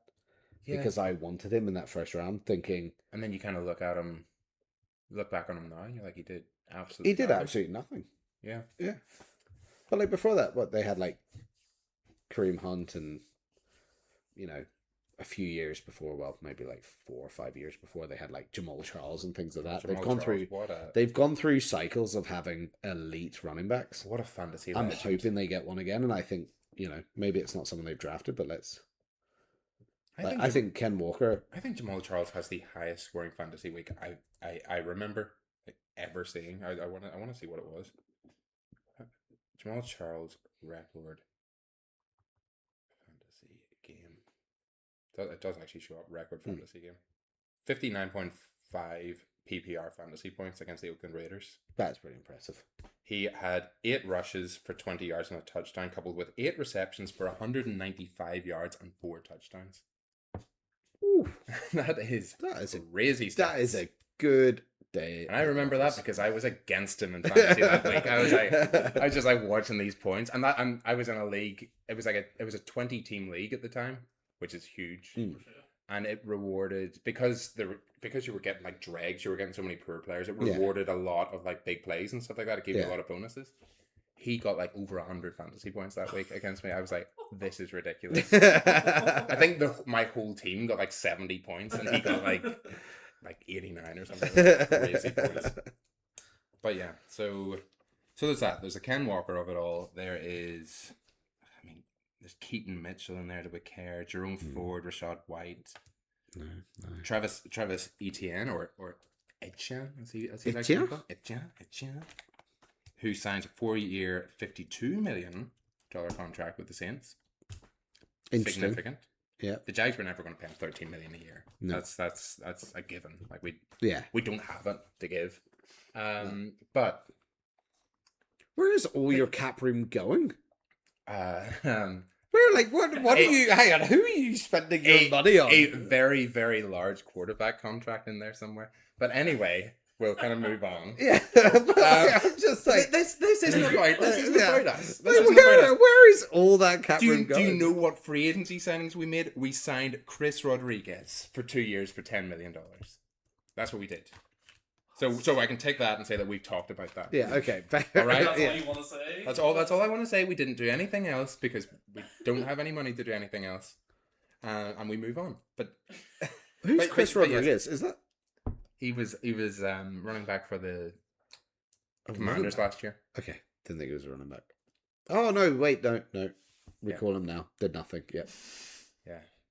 because I wanted him in that first round, thinking. And then you kind of look back on him now, and you're like, he did absolutely. He did absolutely nothing. Yeah. But like before that, they had like Kareem Hunt and a few years before, well, maybe like 4 or 5 years before, they had like Jamal Charles and things like that. They've gone through cycles of having elite running backs. What a fantasy! I'm hoping they get one again, and I think maybe it's not someone they've drafted, but I think Ken Walker. I think Jamal Charles has the highest scoring fantasy week I remember ever seeing. I want to see what it was. Jamal Charles record fantasy game. It does actually show up record fantasy game. 59.5 PPR fantasy points against the Oakland Raiders. That's pretty impressive. He had 8 rushes for 20 yards and a touchdown, coupled with 8 receptions for 195 yards and 4 touchdowns. Ooh, that is a crazy stats. That is a good day. And I remember that because I was against him in fantasy that week. I was just like watching these points, and I was in a league. It was a 20-team league at the time, which is huge. And it rewarded because you were getting like dregs, you were getting so many poor players. It rewarded a lot of like big plays and stuff like that. It gave you a lot of bonuses. He got like over 100 fantasy points that week against me. I was like, this is ridiculous. I think my whole team got like 70 points, and he got like 89 or something. Like crazy points. But yeah, so there's that. There's a Ken Walker of it all. There is, there's Keaton Mitchell in there to be care. Jerome Ford, Rashad White, no. Travis Etienne or Etienne, as he likes Etienne? to be called. Etienne, who signs a 4-year, $52 million contract with the Saints. Interesting. Significant. Yeah. The Jags were never going to pay him $13 million a year. No. That's a given. Like we don't have it to give. But where is all your cap room going? Where what are you? Hang on, who are you spending your money on? A very, very large quarterback contract in there somewhere. But anyway, we'll kind of move on. Yeah, but I'm just like this isn't about us. Where is all that cap room going? Do you know what free agency signings we made? We signed Chris Rodriguez for 2 years for $10 million. That's what we did. So I can take that and say that we've talked about that. Yeah, okay. All right. That's all you want to say? That's all I want to say. We didn't do anything else because we don't have any money to do anything else. And we move on. But who's Chris Rodriguez? Is that? He was running back for the Commanders last year. Okay. Didn't think he was a running back. Oh, no. Wait. No. Recall him now. Did nothing. Yeah.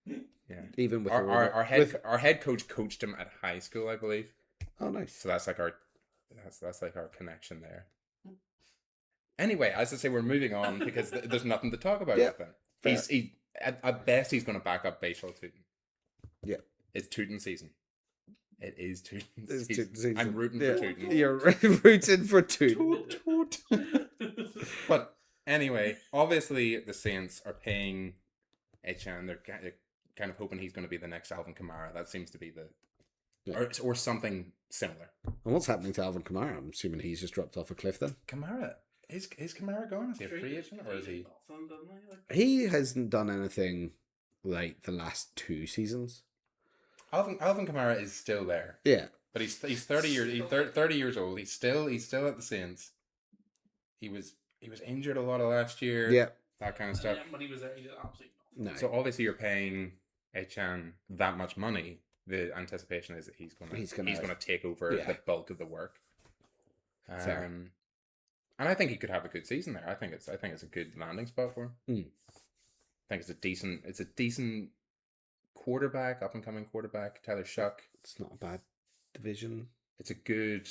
Yeah. Even with our head coach coached him at high school, I believe. Oh, nice. So that's like our connection there. Anyway, as I say, we're moving on because there's nothing to talk about Yeah, with him. fair. At best he's going to back up Bashal Tootin. Yeah. It's Tootin season. It is Tootin It's season. Tootin season. I'm rooting Yeah. for Tootin. You're rooting for Tootin. But anyway, obviously the Saints are paying Etienne. They're kind of hoping he's going to be the next Alvin Kamara. That seems to be or something similar. And what's happening to Alvin Kamara? I'm assuming he's just dropped off a cliff then. Kamara is Kamara gone? Is he a free agent or is he? He hasn't done anything like the last 2 seasons. Alvin Kamara is still there. Yeah, But he's 30 years old. He's still at the Saints. He was injured a lot of last year. yeah. That kind of stuff. Yeah, but he was there. He did absolutely No. So obviously you're paying Etienne that much money. The anticipation is that he's gonna take over the bulk of the work. Fair. And I think he could have a good season there. I think it's a good landing spot for him. Mm. I think it's a decent quarterback, up and coming quarterback, Tyler Shuck. It's not a bad division. It's a good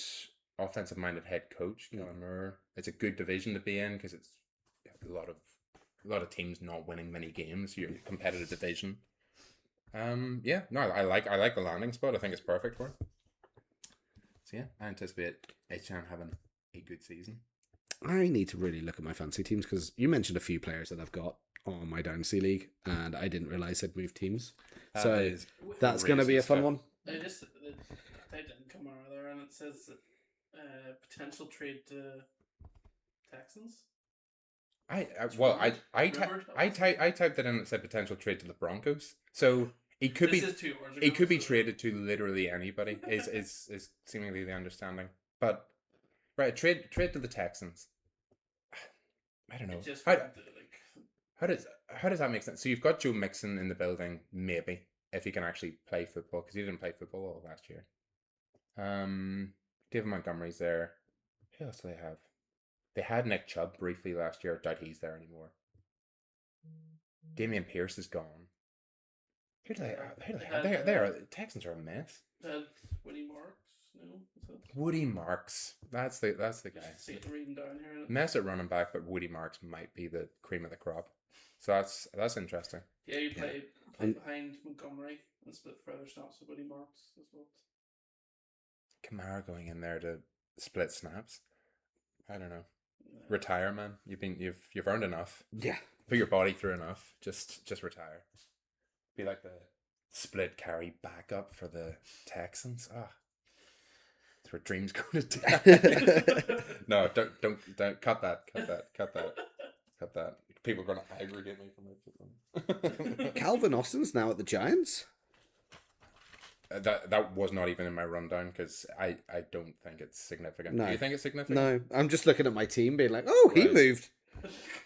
offensive minded head coach, Kellen Moore. It's a good division to be in because it's a lot of teams not winning many games. You're in a competitive division. I like the landing spot. I think it's perfect for him. So yeah, I anticipate Etienne having a good season. I need to really look at my fantasy teams because you mentioned a few players that I've got on my Dynasty League and I didn't realise they'd moved teams. So that's going to be a fun one. They didn't come out there and it says potential trade to Texans. I typed it in and it said potential trade to the Broncos. So he could be traded to literally anybody. is seemingly the understanding. But right, trade to the Texans. I don't know. How does that make sense? So you've got Joe Mixon in the building, maybe if he can actually play football because he didn't play football all last year. David Montgomery's there. Who else do they have? They had Nick Chubb briefly last year. I doubt he's there anymore. Damian Pierce is gone. Who do they have? Texans are a mess. Woody Marks? No? Woody Marks. That's the guy. Reading down here. Mess at running back, but Woody Marks might be the cream of the crop. So that's interesting. Yeah, you play behind Montgomery and split further snaps with Woody Marks as well. Kamara going in there to split snaps. I don't know. Retire, man. You've earned enough. Yeah. Put your body through enough. Just retire. Be like the split carry backup for the Texans. That's where dreams go to die. No, don't cut that. People are gonna aggregate me from it. Calvin Austin's now at the Giants. That was not even in my rundown because I don't think it's significant. No. Do you think it's significant? No, I'm just looking at my team being like, oh, he moved.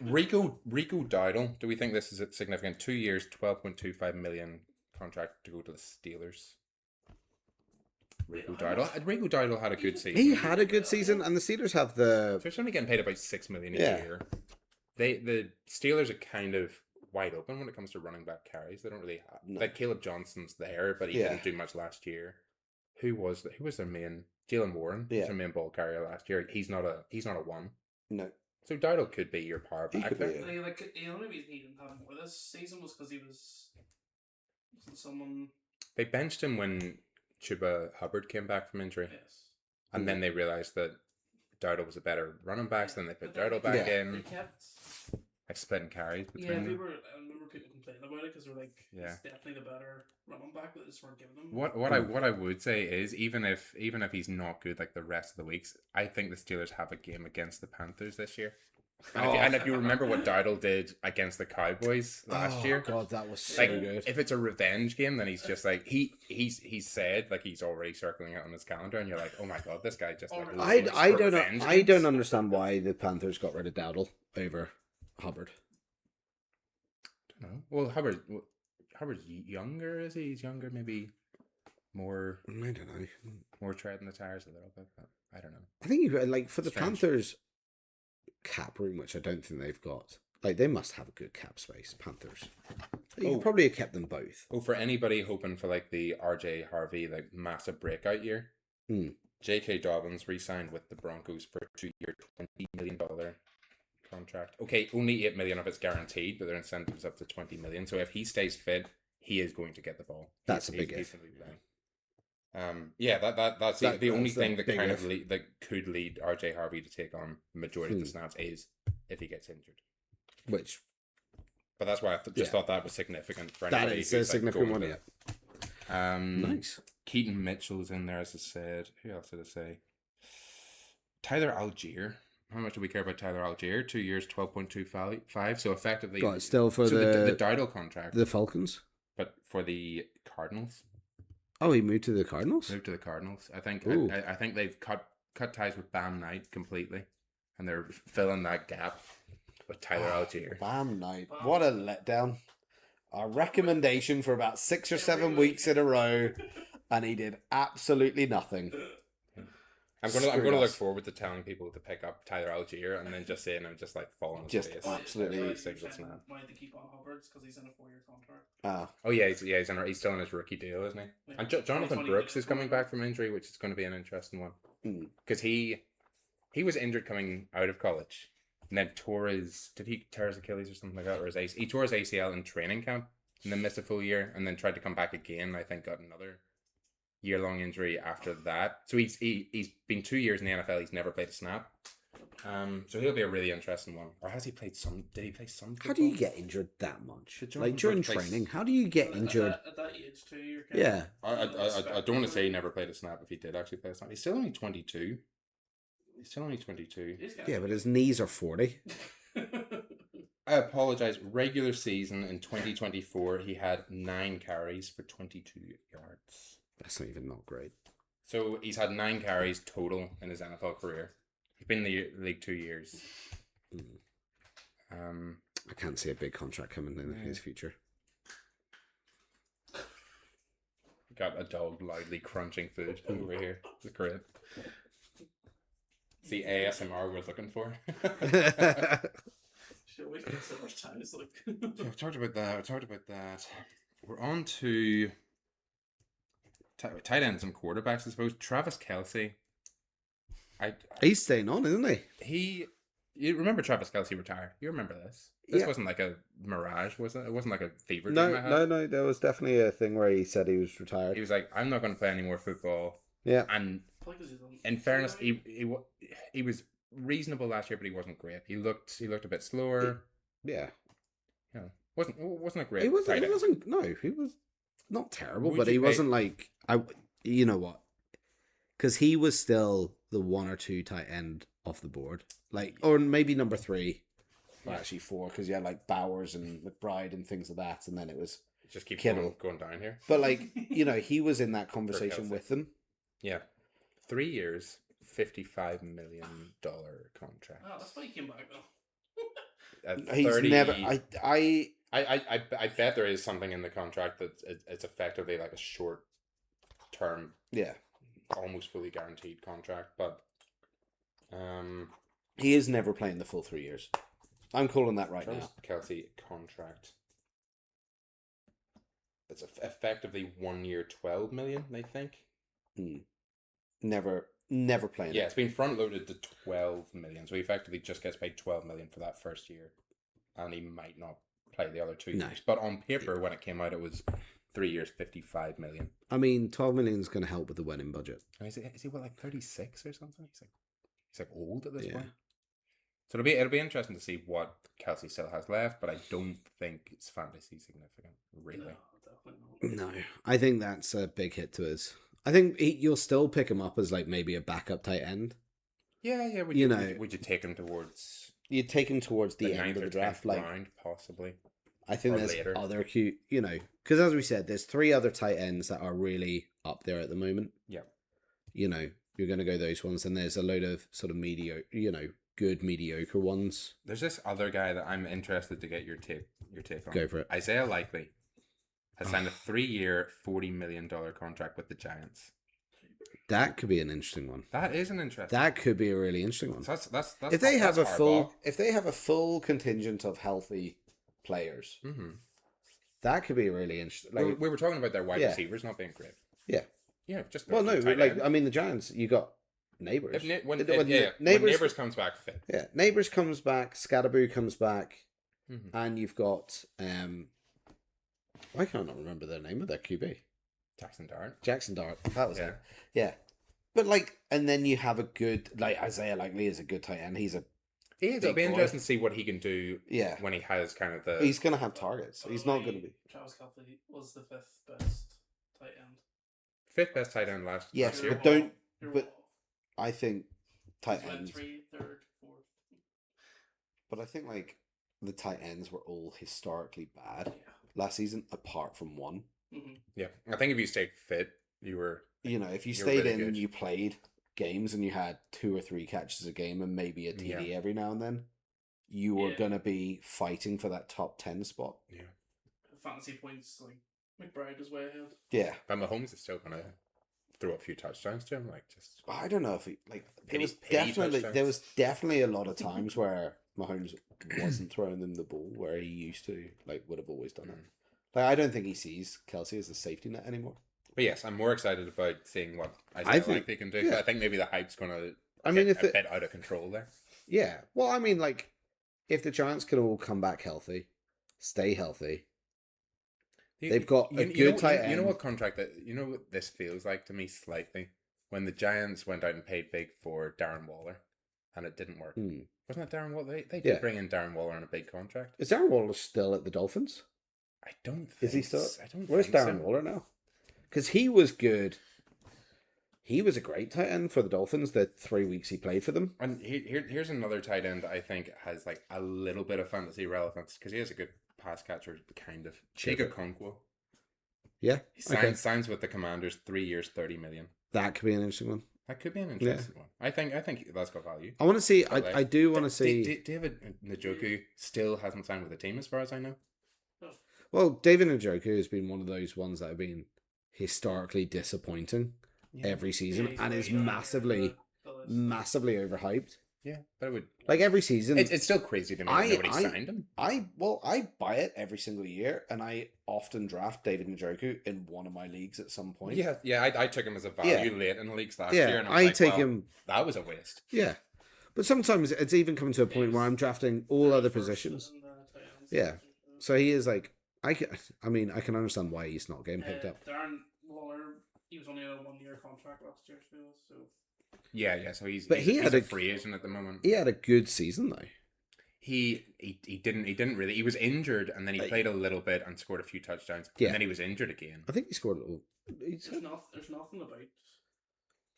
Rico Dowdle, do we think this is significant? 2 years, 12.25 million contract to go to the Steelers. Rico Dowdle had a good season. He had a good season, and the Steelers have the... So they're only getting paid about $6 million a year. The Steelers are kind of wide open when it comes to running back carries. They don't really have... Like, Caleb Johnson's there, but he didn't do much last year. Who was their main... Jalen Warren was their main ball carrier last year. He's not a one. No. So Dowdle could be your power back there. The only reason he didn't have more this season was because wasn't someone... They benched him when Chuba Hubbard came back from injury. Yes. And then they realised that Dowdle was a better running back, so then they put Dowdle back in. Like splitting carries between them. I remember people complaining about it because they were like, he's definitely the better running back, but they just weren't giving him. What I would say is even if he's not good like the rest of the weeks, I think the Steelers have a game against the Panthers this year. And if you remember what Dowdle did against the Cowboys last year, God, that was so like, good. If it's a revenge game, then he's just like he's said like he's already circling it on his calendar, and you're like, oh my God, this guy just like I don't understand why the Panthers got rid of Dowdle over Hubbard. I don't know. Well, Hubbard's younger, is he? He's younger, maybe more. I don't know. More treading the tires a little bit, but I don't know. I think for the Panthers cap room, which I don't think they've got. Like, they must have a good cap space, Panthers. You could probably have kept them both. Oh, for anybody hoping for like the RJ Harvey like massive breakout year, J.K. Dobbins re-signed with the Broncos for a 2-year, $20 million contract. Okay, only $8 million of it's guaranteed, but their incentives up to $20 million. So if he stays fit, he is going to get the ball. That's a big if. He's going to be playing. That's the only thing that kind of that could lead RJ Harvey to take on the majority of the snaps is if he gets injured. But that's why I just thought that was significant for anybody. That is a significant one, yeah. Nice. Keaton Mitchell's in there, as I said. Who else did I say? Tyler Algier. How much do we care about Tyler Algier? 2 years, 12.25. So effectively, still for the Dowdle contract, the Falcons, but for the Cardinals. Oh, he moved to the Cardinals. I think. I think they've cut ties with Bam Knight completely, and they're filling that gap with Tyler Algier. Bam Knight, what a letdown! Our recommendation for about 6 or 7 weeks in a row, and he did absolutely nothing. I'm gonna look forward to telling people to pick up Tyler Algier and then just saying I'm just like falling on his face. Absolutely. Why they keep on Hubbard's because he's in a 4-year contract. Oh yeah, he's still in his rookie deal, isn't he? Yeah. And Jonathan Brooks is coming back from injury, which is going to be an interesting one because he was injured coming out of college and then did he tear his Achilles or something like that, or his ACL? He tore his ACL in training camp and then missed a full year and then tried to come back again. I think got another year-long injury after that. So he's been 2 years in the NFL. He's never played a snap. So he'll be a really interesting one. Or has he played some? Did he play some football? How do you get injured that much? Like during training, how do you get injured? At that age too, you're kind of I don't want to say he never played a snap if he did actually play a snap. He's still only 22. Yeah, but his knees are 40. I apologize. Regular season in 2024, he had 9 carries for 22 yards. That's not great. So he's had 9 carries total in his NFL career. He's been in the league 2 years. I can't see a big contract coming in his future. Got a dog loudly crunching food over here. It's great. It's the ASMR we're looking for. Shit, we spent so much time. So we've talked about that. We're on to tight ends and quarterbacks, I suppose. Travis Kelce. He's staying on, isn't he? You remember Travis Kelce retired? You remember this? This wasn't like a mirage, was it? It wasn't like a fever dream I had. No. There was definitely a thing where he said he was retired. He was like, I'm not going to play any more football. Yeah. And in fairness, he was reasonable last year, but he wasn't great. He looked a bit slower. Yeah. Wasn't a great. He wasn't. He was not terrible, but he wasn't like You know what? Because he was still the 1 or 2 tight end off the board, or maybe number 3. Well, actually 4, because you had like Bowers and McBride and things like that, and then it was just keep Kittle going down here. But he was in that conversation with them. Yeah, 3 years, $55 million contract. Oh, that's why he came back though. He's never. I bet there is something in the contract that it's effectively like a short term, almost fully guaranteed contract, but he is never playing the full 3 years. I'm calling that right now. Kelce contract. It's effectively 1 year, $12 million. They think. Never playing. Yeah, it's been front loaded to $12 million, so he effectively just gets paid $12 million for that first year, and he might not play the other 2 years. But on paper, when it came out, it was 3 years, $55 million. I mean, $12 million is going to help with the wedding budget. Is he what, like 36 or something? He's like old at this point. So it'll be interesting to see what Kelce still has left, but I don't think it's fantasy significant, really. No, definitely not. No, I think that's a big hit to us. I think you'll still pick him up as like maybe a backup tight end. Yeah. Would you take him towards? You'd take him towards the end of the draft, round, possibly. I think there's later. Other cute, because as we said, there's 3 other tight ends that are really up there at the moment. Yeah. You're going to go those ones, and there's a load of sort of mediocre, good mediocre ones. There's this other guy that I'm interested to get your take on. Go for it. Isaiah Likely has signed a 3-year, $40 million contract with the Giants. That could be an interesting one. That is an interesting. That could be a really interesting one. So that's if they have a full contingent of healthy players, that could be really interesting. We were talking about their wide receivers not being great. Yeah. Yeah, just Well, throw no, a tight like end. I mean, the Giants. You got neighbors. When Neighbors, Neighbors comes back fit. yeah, neighbors comes back. Scatterboo comes back, Mhm. and you've got why can't I not remember their name of their QB? Jackson Dart. Jackson Dart. That was Yeah. it. Yeah, but like, and then you have a good like Isaiah Likely is a good tight end. He's a It'll be boy. interesting to see what he can do Yeah. when he has kind of the. He's gonna have targets. By He's the not way, gonna be. Travis Kelce was the 5th best tight end. fifth best tight end last Yes, year. but don't. You're But well off. I think tight He's went ends. 3, 3rd, 4th. But I think like the tight ends were all historically bad Yeah. last season, apart from one. Mm-hmm. Yeah, I think if you stayed fit, you were. You know, if you You're stayed really in good. and you played games and you had 2 or 3 catches a game and maybe a TD every now and then, you were Yeah. gonna be fighting for that top 10 spot. Yeah, Fantasy points, like McBride is way ahead. Yeah, but Mahomes is still gonna throw a few touchdowns to him, like just. I don't know if he like. There Pity- was pity definitely touchdowns. a lot of times where Mahomes wasn't throwing them the ball where he used to, like would have always done it. Like I don't think he sees Kelsey as a safety net anymore. But yes, I'm more excited about seeing what I Isaiah think- Likely can do. yeah. I think maybe the hype's gonna. I mean, get if a it, bit out of control there. yeah, well, I mean, like if the Giants can all come back healthy, stay healthy. They've got a good tight You know end. what contract that you know what this feels like to me slightly when the Giants went out and paid big for Darren Waller, and it didn't work. Hmm. Wasn't that Darren Waller? They did Yeah. bring in Darren Waller on a big contract. Is Darren Waller still at the Dolphins? I don't. Think Is he still? I don't. Where's think Darren so. Waller now? Because he was good. He was a great tight end for the Dolphins. The 3 weeks he played for them. And here's another tight end that I think has like a little bit of fantasy relevance because he has a good pass catcher, kind of. Chiga Okonkwo. Yeah, He okay. signs with the Commanders, 3 years, $30 million. That could be an interesting one. That could be an interesting one. I think that's got value. I want to see. Got legs. I do want to see. David Njoku still hasn't signed with the team, as far as I know. Well, David Njoku has been one of those ones that have been historically disappointing every season, and is massively overhyped. Yeah, but it would. Like every season, It's still crazy to me that nobody signed him. I buy it every single year, and I often draft David Njoku in one of my leagues at some point. Yeah. I took him as a value late in the leagues last Yeah, year, and I was take like, him. That was a waste. Yeah, but sometimes it's even coming to a point where I'm drafting all other positions. Yeah. So he is like, I can understand why he's not getting picked up. Darren Waller, he was only on a 1-year contract last year, so Yeah. So he's had a a free agent at the moment. He had a good season though. He didn't really. He was injured, and then he played a little bit and scored a few touchdowns. Yeah. And then he was injured again. I think he scored a little. there's nothing about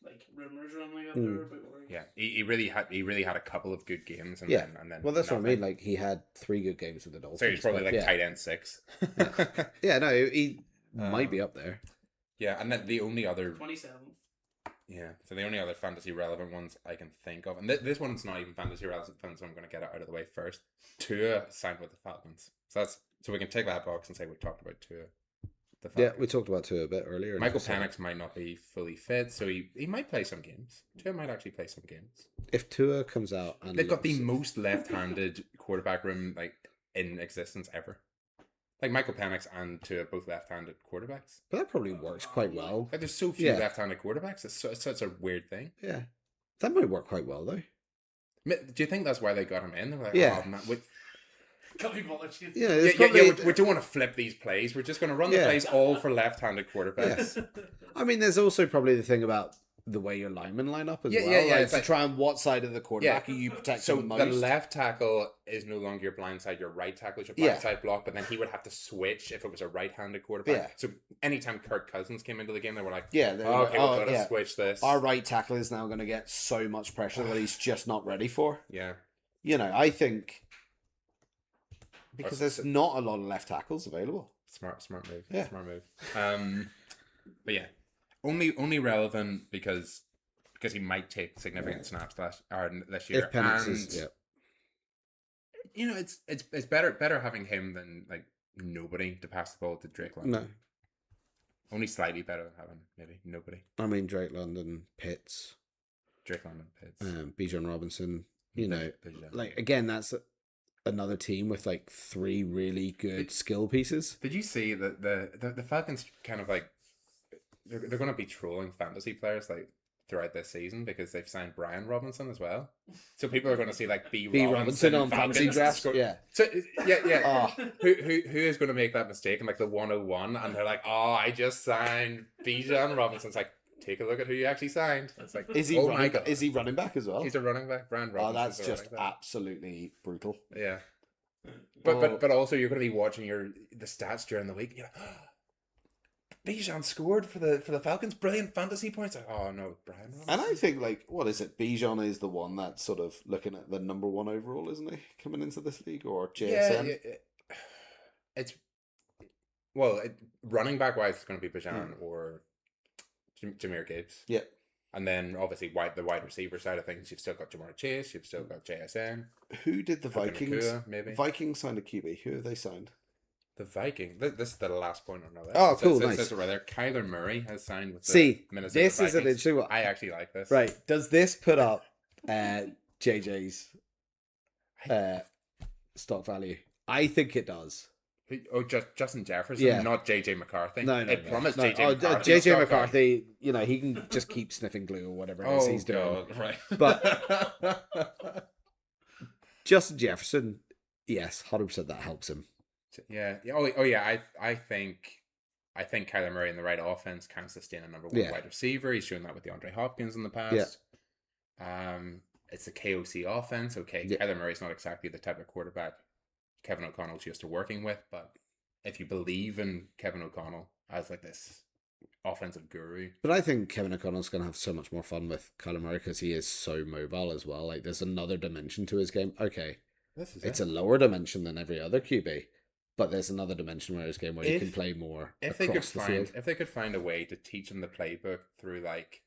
like rumors or anything like that there about where Yeah, he really had a couple of good games, and Yeah. then Well, that's what I mean. nothing. Like he had 3 good games with the Dolphins. So he's probably but like yeah. tight end 6. Yeah, no, he might be up there. Yeah, and then the only other 27th. so the only other fantasy relevant ones I can think of, and this one's not even fantasy relevant, so I'm going to get it out of the way first. Tua signed with the Falcons, so we can take that box and say we've talked about Tua. The Yeah, Falcons. we talked about Tua a bit earlier. in Michael the episode. Penix might not be fully fit, so he might play some games. Tua might actually play some games. If Tua comes out and They've got the looks- most left-handed quarterback room like in existence ever. Like Michael Penix and Tua both left-handed quarterbacks. but that probably works quite well. Like there's so few Yeah. left-handed quarterbacks. It's such a weird thing. Yeah, that might work quite well though. Do you think that's why they got him in? They're like, Yeah. oh, man, Can't be bothered. Yeah, yeah, it's yeah, probably. we don't want to flip these plays. We're just going to run the Yeah. plays all for left-handed quarterbacks. I mean, there's also probably the thing about the way your linemen line up as Yeah, well. yeah, yeah, Like, it's to like- try and what side of the quarterback Yeah. are you protecting So the the most? left tackle is no longer your blind side, your right tackle is your Yeah. blind side block, but then he would have to switch if it was a right-handed quarterback. Yeah. So anytime Kirk Cousins came into the game, they were like, Yeah, they're oh, like, okay, we'll oh, let us yeah. switch this. Our right tackle is now going to get so much pressure that he's just not ready for. Yeah. You know, I think because Or- there's not a lot of left tackles available. Smart move. Yeah. Smart move. But yeah, only relevant because he might take significant snaps this year. If Penix and, is, yeah. you know, it's better having him than like nobody to pass the ball to Drake London. No, Only slightly better than having maybe nobody. I mean Drake London, Pitts, Drake London, Pitts. Bijan Robinson. You know, Bijan. like again, that's another team with like 3 really good skill pieces. Did you see that the Falcons kind of like they're going to be trolling fantasy players like throughout this season because they've signed Brian Robinson as well. So people are going to see like B. Robinson on fantasy Falcons drafts. score- Yeah. So yeah. Oh, Who is going to make that mistake in like the 101 and they're like, oh, I just signed Bijan Robinson. It's like, take a look at who you actually signed. It's like, is he oh running? my God. Is he running back as well? He's a running back. Brian Oh, Robinson's that's a just running back. absolutely brutal. Yeah. Oh. But also you're going to be watching the stats during the week. And you're like, oh, Bijan scored for the Falcons. Brilliant fantasy points. Like, oh no, Brian Robinson. And I think, like, what is it? Bijan is the one that's sort of looking at the number one overall, isn't he? Coming into this league, or JSN? It's running back wise, it's going to be Bijan or Jahmyr Gibbs. Yeah. And then obviously the wide receiver side of things, you've still got Jamar Chase, you've still got JSN. Who did the Vikings? Nakua, maybe. Vikings signed a QB. Who have they signed? The Viking. This is the last point on our list. Oh, cool, It nice. says it right there. Kyler Murray has signed with the See, Minnesota this Vikings. is an interesting one. I actually like this. Right. Does this put up JJ's stock value? I think it does. Oh, Justin Jefferson, Yeah. not JJ McCarthy. No. It promised no. JJ Oh, McCarthy. JJ stock McCarthy, he can just keep sniffing glue or whatever it is value. he's doing. God, right. But Justin Jefferson, yes, 100% that helps him. Yeah. Oh yeah. I think Kyler Murray in the right offense can sustain a number one Yeah. wide receiver. He's shown that with DeAndre Hopkins in the past. It's a KOC offense. Okay, Yeah. Kyler Murray's not exactly the type of quarterback Kevin O'Connell's used to working with, but if you believe in Kevin O'Connell as like this offensive guru, But I think Kevin O'Connell's going to have so much more fun with Kyler Murray because he is so mobile as well. Like, there's another dimension to his game. Okay, it's a lower dimension than every other QB, but there's another dimension where his game where he can play more if they could across the find field. if they could find a way to teach him the playbook through like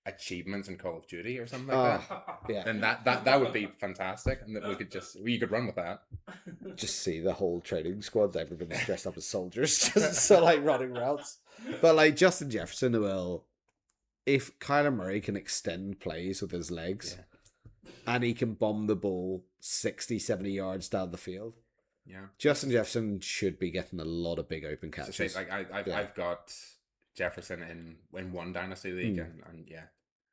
achievements in Call of Duty or something like that, Yeah, then that would be fantastic, and that we could run with that. just see the whole training squad. Everybody's dressed up as soldiers, just so like running routes. But like Justin Jefferson will, if Kyler Murray can extend plays with his legs, and he can bomb the ball 60, 70 yards down the field, Yeah, Justin Jefferson should be getting a lot of big open so catches. say, like I've got Jefferson in one dynasty league, and yeah,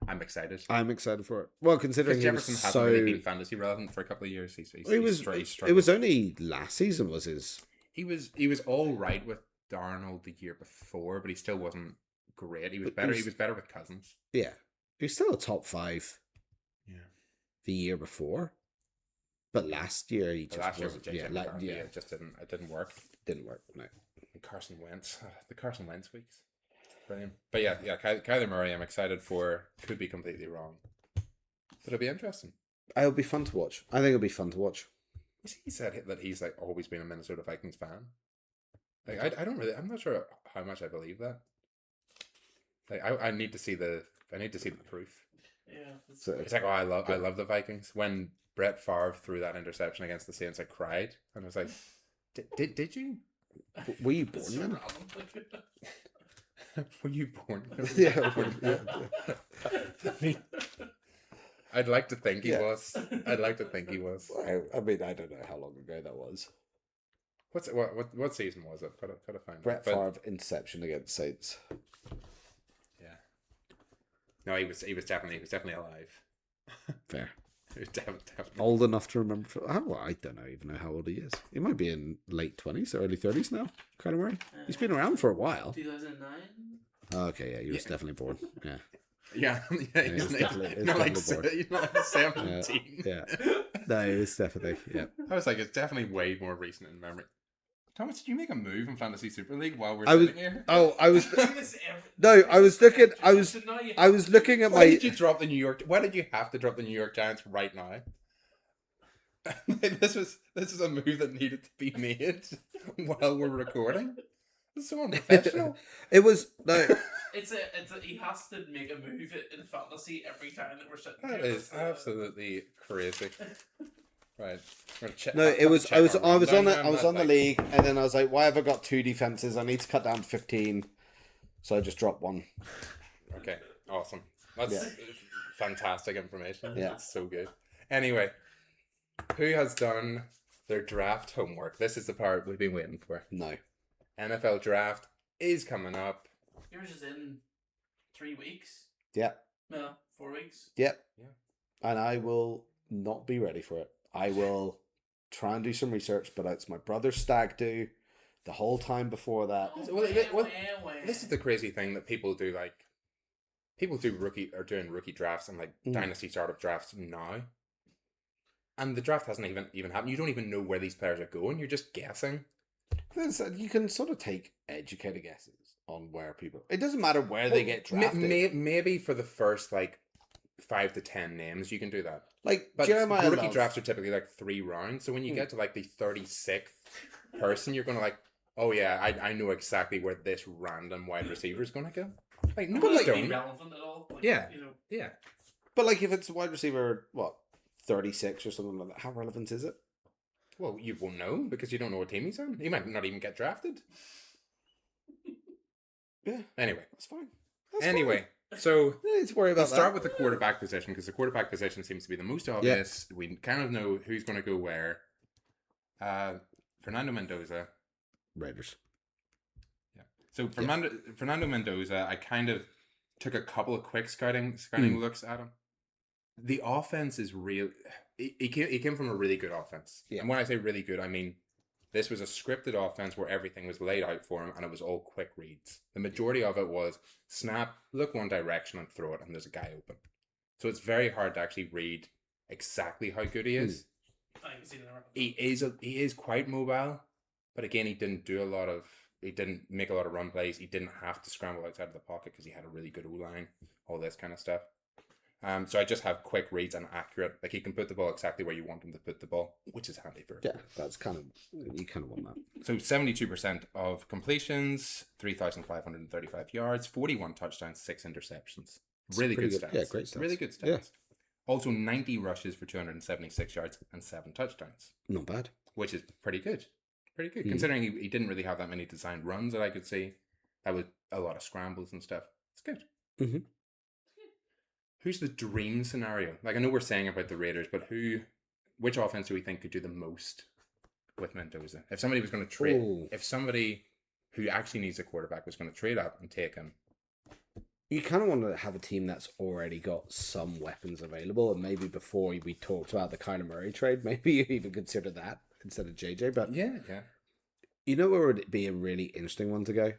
I'm excited. I'm excited for it. Well, considering Because he was Jefferson hasn't really been so, fantasy relevant for a couple of years. He's it was struggled. it was only last season was his. He was all right with Darnold the year before, but he still wasn't great. He was But better. he He was better with Cousins. Yeah, he was still a top 5 Yeah. the year before, but last year he just Last year with wasn't. JJ Yeah, McCarthy, yeah, it just didn't work. didn't work. No. And Carson Wentz, the Carson Wentz weeks, brilliant. But yeah, Kyler Murray, I'm excited for. Could be completely wrong, but it'll be interesting. It'll be fun to watch. I think it'll be fun to watch. He said that he's like always been a Minnesota Vikings fan. Like I don't really. I'm not sure how much I believe that. Like I need to see the proof. Yeah. So It's like, oh, I love the Vikings. When Brett Favre threw that interception against the Saints, I cried, and I was like, did you? were you born then? Were you born? Yeah. I'd like to think he Yeah. was. I'd like to think he was. I mean, I don't know how long ago that was. What season was it? Gotta find Brett out. But, Favre interception against Saints. yeah. No, he was definitely alive. Fair. He was definitely. Old enough to remember. I don't even know how old he is. He might be in late 20s, early 30s now. Kyler Murray. He's been around for a while. 2009. Okay, yeah, he was definitely born. Yeah. Yeah, it's definitely not like born. not like 17. Yeah. No, it's definitely, yeah. I was like, it's definitely way more recent in memory. Thomas, did you make a move in Fantasy Super League while we're I was, sitting here? oh, I was, Do this no, I was looking, So now you I was looking at Why my, did you drop the New York? Why did you have to drop the New York Giants right now? This is a move that needed to be made while we're recording. It's so unprofessional. it was, no, It's a he has to make a move in fantasy every time that we're sitting. That here. is absolutely crazy. Right. no, it was, I was on the league, and then I was like, why have I got 2 defenses? I need to cut down to 15. So I just dropped one. Okay, awesome. That's fantastic information. Yeah. That's so good. Anyway, who has done their draft homework? This is the part we've been waiting for. No. NFL draft is coming up. Yours is in 3 weeks. Yep. No, 4 weeks. Yep. Yeah. And I will not be ready for it. I will try and do some research, but it's my brother's stag do. The whole time before that. This is the crazy thing that people do. Like, people do doing rookie drafts and like dynasty startup drafts now, and the draft hasn't even happened. You don't even know where these players are going. You're just guessing. You can sort of take educated guesses on where people. It doesn't matter where they get drafted. Maybe for the first like 5 to 10 names, you can do that. Like, But Jeremiah rookie Love. drafts are typically like 3 rounds. So when you get to like the 36th person, you're going to like, oh yeah, I know exactly where this random wide receiver is going to go. Like, no, But you like, don't. be relevant at all. Like, Yeah. You know, Yeah. But like, if it's a wide receiver, 36 or something like that, how relevant is it? Well, you won't know because you don't know what team he's on. He might not even get drafted. Yeah. Anyway. That's fine. So You don't need to worry about let's start that. with the quarterback position because the quarterback position seems to be the most obvious. We kind of know who's going to go where. Fernando Mendoza. Raiders. Yeah. So Fernando Mendoza, I kind of took a couple of quick scouting looks at him. The offense is real. He came from a really good offense. Yeah. And when I say really good, I mean this was a scripted offense where everything was laid out for him and it was all quick reads. The majority of it was snap, look one direction and throw it, and there's a guy open. So it's very hard to actually read exactly how good he is. I can see that. He is quite mobile, but again, he didn't make a lot of run plays. He didn't have to scramble outside of the pocket because he had a really good O-line, all this kind of stuff. So I just have quick reads and accurate. Like, he can put the ball exactly where you want him to put the ball, which is handy for him. Yeah, that's you kind of want that. So 72% of completions, 3,535 yards, 41 touchdowns, 6 interceptions. Really good stats. Yeah, great stats. Really good stats. Yeah. Also 90 rushes for 276 yards and 7 touchdowns. Not bad. Which is pretty good. Pretty good. Considering he didn't really have that many designed runs that I could see. That was a lot of scrambles and stuff. It's good. Mm-hmm. Who's the dream scenario? Like, I know we're saying about the Raiders, but which offense do we think could do the most with Mendoza? If somebody was going to trade, if somebody who actually needs a quarterback was going to trade up and take him. You kind of want to have a team that's already got some weapons available, and maybe before we talked about the Kyler Murray trade, maybe you even consider that instead of JJ. But yeah. You know where would be a really interesting one to go?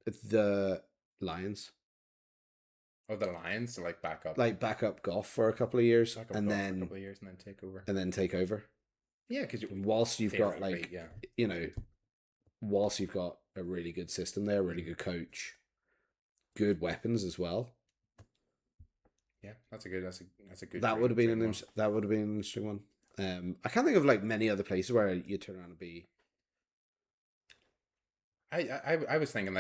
The Lions. Oh, the Lions to back up, back up Goff for a couple of years, and then take over. Yeah, because whilst you've got whilst you've got a really good system there, really good coach, good weapons as well. Yeah, that's a good. That would have been an interesting one. I can't think of many other places where you turn around and be. I was thinking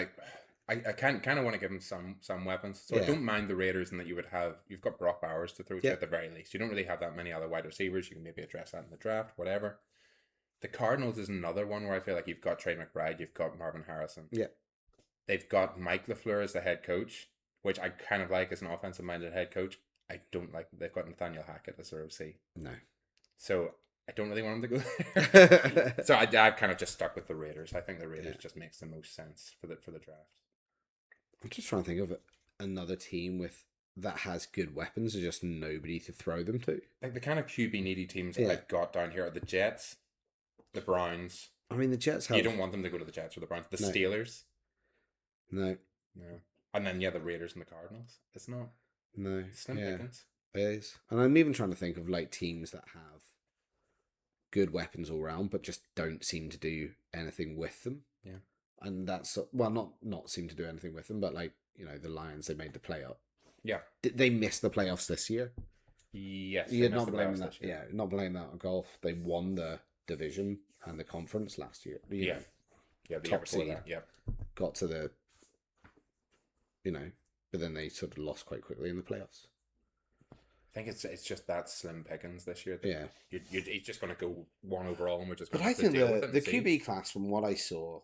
I kind of want to give him some weapons. So I don't mind the Raiders in that you've got Brock Bowers to throw to at the very least. You don't really have that many other wide receivers. You can maybe address that in the draft, whatever. The Cardinals is another one where I feel like you've got Trey McBride, you've got Marvin Harrison. Yeah. They've got Mike LaFleur as the head coach, which I kind of like as an offensive-minded head coach. I don't like that they've got Nathaniel Hackett as their OC. No. So I don't really want him to go there. So I've kind of just stuck with the Raiders. I think the Raiders just makes the most sense for the draft. I'm just trying to think of another team that has good weapons, and just nobody to throw them to. Like the kind of QB needy teams that I've got down here are the Jets, the Browns. I mean, the Jets have... You don't want them to go to the Jets or the Browns. The Steelers. No. And then, the Raiders and the Cardinals. It's not. No. Slim pickings. It is. And I'm even trying to think of teams that have good weapons all round, but just don't seem to do anything with them. Yeah. And that's, not seem to do anything with them, but the Lions, they made the playoff. Yeah. Did they miss the playoffs this year? Yes. You're not blaming that. Yeah, not blaming that on golf. They won the division and the conference last year. Yeah, the top seed. Yeah. Got to the, but then they sort of lost quite quickly in the playoffs. I think it's just that slim pickings this year. Yeah. He's just going to go one overall, and we're just going to. But I think the see. QB class, from what I saw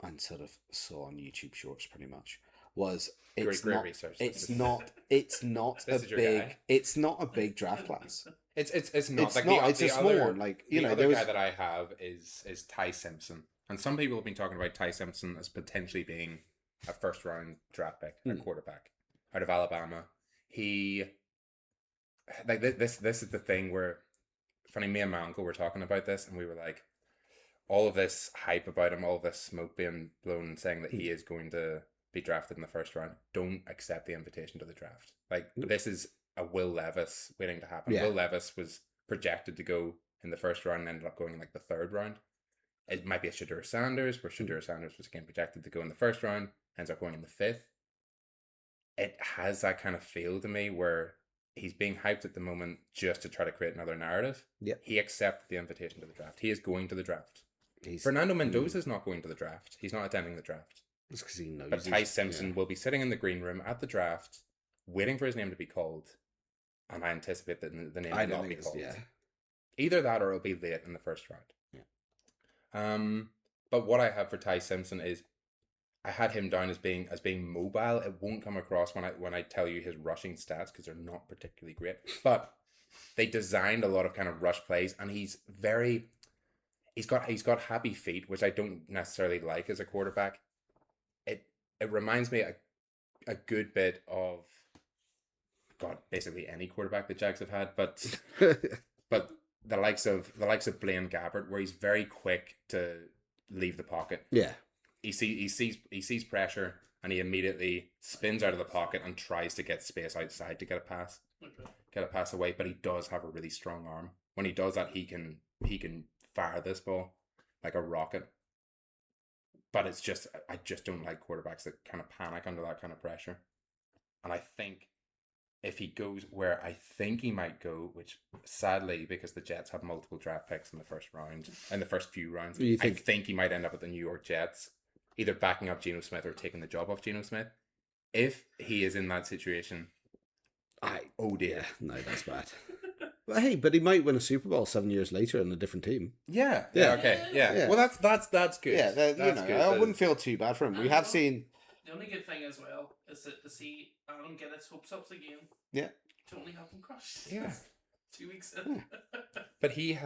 and sort of saw on YouTube Shorts, pretty much was it's great not. research. It's not a big draft class. It's not. It's a small one. The other guy that I have is Ty Simpson, and some people have been talking about Ty Simpson as potentially being a first round draft pick, a quarterback out of Alabama. He like this is the thing where funny, me and my uncle were talking about this, and we were like, all of this hype about him, all of this smoke being blown, saying that he is going to be drafted in the first round. Don't accept the invitation to the draft. Like, this is a Will Levis waiting to happen. Yeah. Will Levis was projected to go in the first round and ended up going in like the third round. It might be a Shadur Sanders, where Shadur Sanders was again projected to go in the first round, ends up going in the fifth. It has that kind of feel to me where he's being hyped at the moment just to try to create another narrative. Yep. He accepted the invitation to the draft. He is going to the draft. He's, Fernando Mendoza is not going to the draft. He's not attending the draft. It's because he knows. But Ty Simpson will be sitting in the green room at the draft, waiting for his name to be called. And I anticipate that the name will not be called. Yeah. Either that or it'll be late in the first round. Yeah. But what I have for Ty Simpson is I had him down as being mobile. It won't come across when I tell you his rushing stats because they're not particularly great. But they designed a lot of kind of rush plays, and he's got happy feet, which I don't necessarily like as a quarterback. It reminds me a good bit of basically any quarterback the Jags have had, but but the likes of Blaine Gabbert, where he's very quick to leave the pocket. Yeah. He sees pressure and he immediately spins out of the pocket and tries to get space outside to get a pass away. But he does have a really strong arm. When he does that, he can fire this ball like a rocket. But I just don't like quarterbacks that kind of panic under that kind of pressure. And I think if he goes where I think he might go, which sadly, because the Jets have multiple draft picks in the first round, in the first few rounds, I think he might end up at the New York Jets, either backing up Geno Smith or taking the job off Geno Smith. If he is in that situation, oh dear. No, that's bad. But hey, he might win a Super Bowl 7 years later in a different team. Yeah. Okay. Yeah. Well, that's good. Yeah, that's good. I wouldn't feel too bad for him. We have seen. The only good thing as well is that to see Adam get his hopes up again. Yeah. To only have him crushed. Yeah. 2 weeks in. But he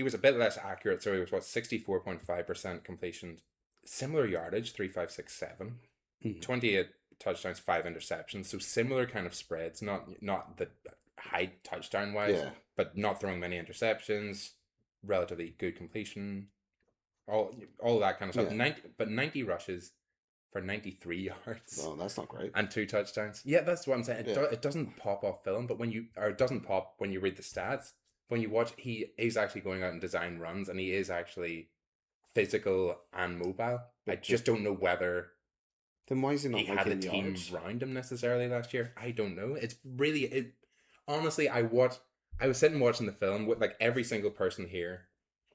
was a bit less accurate, so he was 64.5% completion, similar yardage, 3,567, 28 touchdowns, 5 interceptions, so similar kind of spreads, not the high touchdown wise, but not throwing many interceptions, relatively good completion, all that kind of stuff. 90 rushes for 93 yards. Oh, that's not great. And 2 touchdowns. Yeah, that's what I'm saying. It doesn't pop off film, but it doesn't pop when you read the stats. When you watch, he is actually going out and design runs, and he is actually physical and mobile. I just don't know whether then why is he not he had a team around him necessarily last year. I don't know. It's really honestly, I was sitting watching the film with like every single person here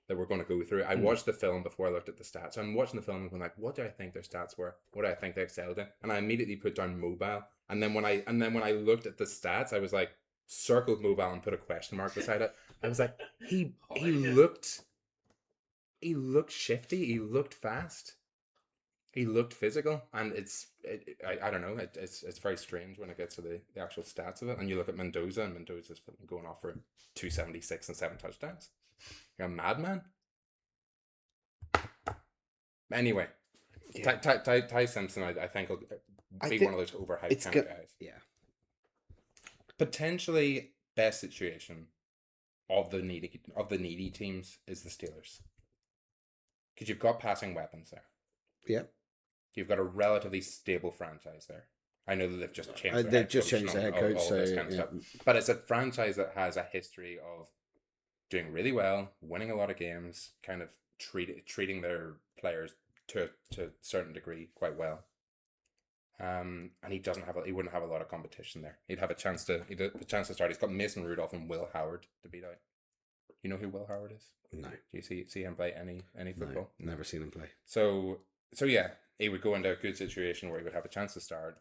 that we're going to go through. I watched the film before I looked at the stats. So I'm watching the film and going like, what do I think their stats were? What do I think they excelled in? And I immediately put down mobile. And then when I looked at the stats, I was like, circled mobile and put a question mark beside it. I was like, he looked shifty. He looked fast. He looked physical, and I don't know. It's very strange when it gets to the actual stats of it. And you look at Mendoza, and Mendoza's going off for 276 and 7 touchdowns. You're a madman. Anyway, Ty Simpson, I think will be one of those overhyped kind of guys. Yeah. Potentially best situation of the needy teams is the Steelers, because you've got passing weapons there. Yeah. You've got a relatively stable franchise there. I know that they've just changed the head coach, all this kind of stuff. But it's a franchise that has a history of doing really well, winning a lot of games, kind of treating their players to a certain degree quite well. And he wouldn't have a lot of competition there. He'd have a chance to start. He's got Mason Rudolph and Will Howard to beat out. You know who Will Howard is? No. Do you see him play any football? No, never seen him play. So yeah, he would go into a good situation where he would have a chance to start,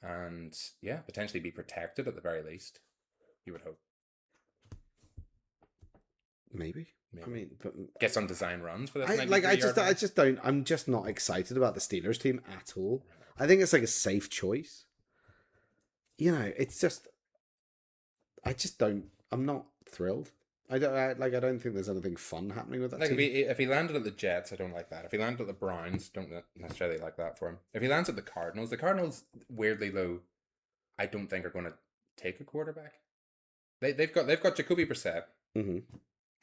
and yeah, potentially be protected at the very least. You would hope. Maybe. I mean, but get some design runs for this. I just don't. I'm just not excited about the Steelers team at all. I think it's like a safe choice. You know, it's just. I just don't. I'm not thrilled. I don't think there's anything fun happening with that Like team. if he landed at the Jets, I don't like that. If he landed at the Browns, don't necessarily like that for him. If he lands at the Cardinals weirdly though, I don't think are going to take a quarterback. They've got Jacoby Brissett, Mm-hmm.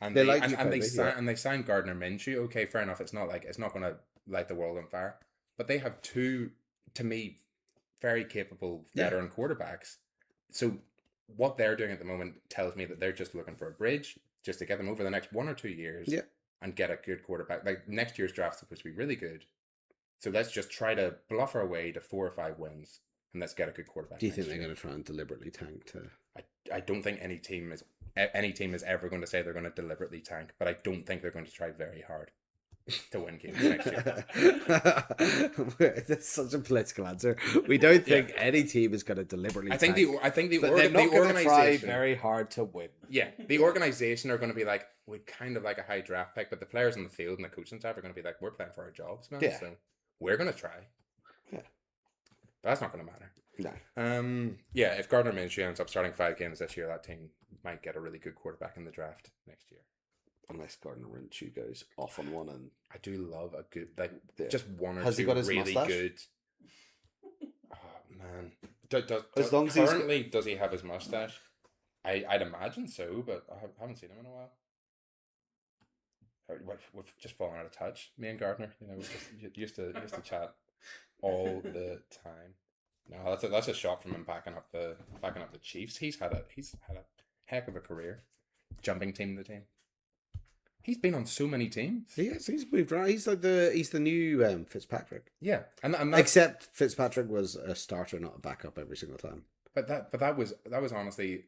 and They they like and, Jacoby, and they signed Gardner Minshew. Okay, fair enough. It's not going to light the world on fire, but they have two, to me, very capable veteran quarterbacks. So what they're doing at the moment tells me that they're just looking for a bridge, just to get them over the next 1 or 2 years, and get a good quarterback. Like next year's draft's supposed to be really good, so let's just try to bluff our way to 4 or 5 wins, and let's get a good quarterback. Do you think they're going to try and deliberately tank to? I don't think any team is ever going to say they're going to deliberately tank, but I don't think they're going to try very hard to win games next year. That's such a political answer. We don't think any team is going to deliberately. I think the but they're not going to try organization very hard to win. Yeah, the organization are going to be like, we'd kind of like a high draft pick, but the players on the field and the coaching staff are going to be like, we're playing for our jobs, man. Yeah. So we're going to try. Yeah, but that's not going to matter. No. Yeah, if Gardner Minshew ends up starting 5 games this year, that team might get a really good quarterback in the draft next year. Unless Gardner Minshew goes off on one, and I do love a good just one or Has two he got his really mustache? good. Oh man, does he have his mustache? I'd imagine so, but I haven't seen him in a while. We've just fallen out of touch, me and Gardner. We just used to chat all the time. No, that's a shot from him backing up the Chiefs. He's had a heck of a career, jumping team to team. He's been on so many teams. He's moved around. He's the new Fitzpatrick. Yeah, and except Fitzpatrick was a starter, not a backup every single time. But that was honestly,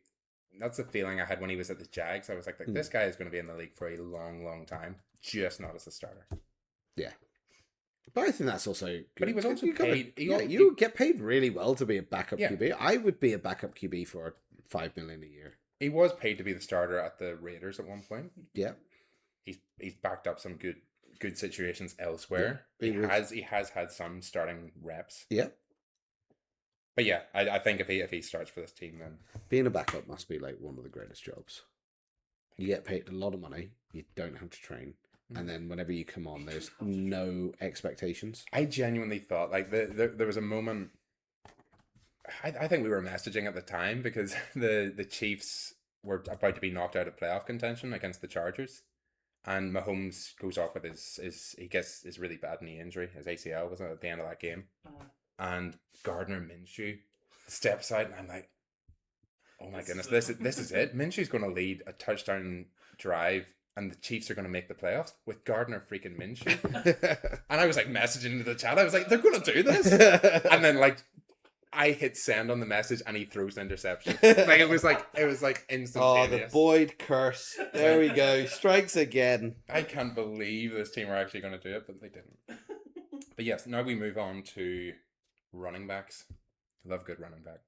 that's the feeling I had when he was at the Jags. I was like this guy is going to be in the league for a long, long time, just not as a starter. Yeah. But I think that's also good. But he was also paid. You get paid really well to be a backup Yeah. QB. I would be a backup QB for $5 million a year. He was paid to be the starter at the Raiders at one point. Yeah. He's backed up some good situations elsewhere. Yeah, he has had some starting reps. Yeah. But yeah, I think if he starts for this team, then being a backup must be like one of the greatest jobs. You get paid a lot of money. You don't have to train. And then whenever you come on, there's no expectations. I genuinely thought like there was a moment. I think we were messaging at the time because the Chiefs were about to be knocked out of playoff contention against the Chargers, and Mahomes goes off with he gets his really bad knee injury. His ACL was at the end of that game, and Gardner Minshew steps out, and I'm like, oh my goodness, this is it. Minshew's going to lead a touchdown drive, and the Chiefs are going to make the playoffs with Gardner freaking Minshew. And I was like messaging into the chat. I was like, they're going to do this. And then like I hit send on the message, and he throws an interception. Like it was like instantaneous. Oh, the Boyd curse! There we go, strikes again. I can't believe this team are actually going to do it, but they didn't. But yes, now we move on to running backs. Love good running back.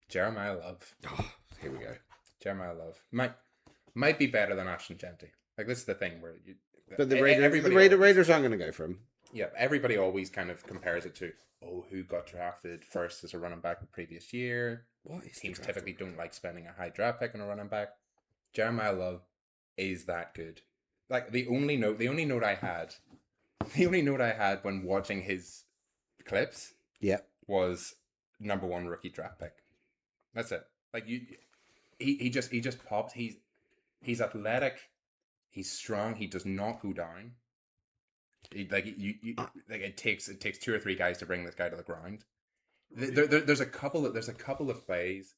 Jeremiah Love. Oh, here we go. Jeremiah Love might be better than Ashton Genty. Like this is the thing where you. But the Raiders aren't going to go for him. Yeah, everybody always kind of compares it to who got drafted first as a running back the previot year. Teams typically don't like spending a high draft pick on a running back. Jeremiah Love is that good. Like the only note I had when watching his clips, was number 1 rookie draft pick. That's it. Like he just pops. He's athletic. He's strong. He does not go down. It takes 2 or 3 guys to bring this guy to the ground. There's a couple of plays.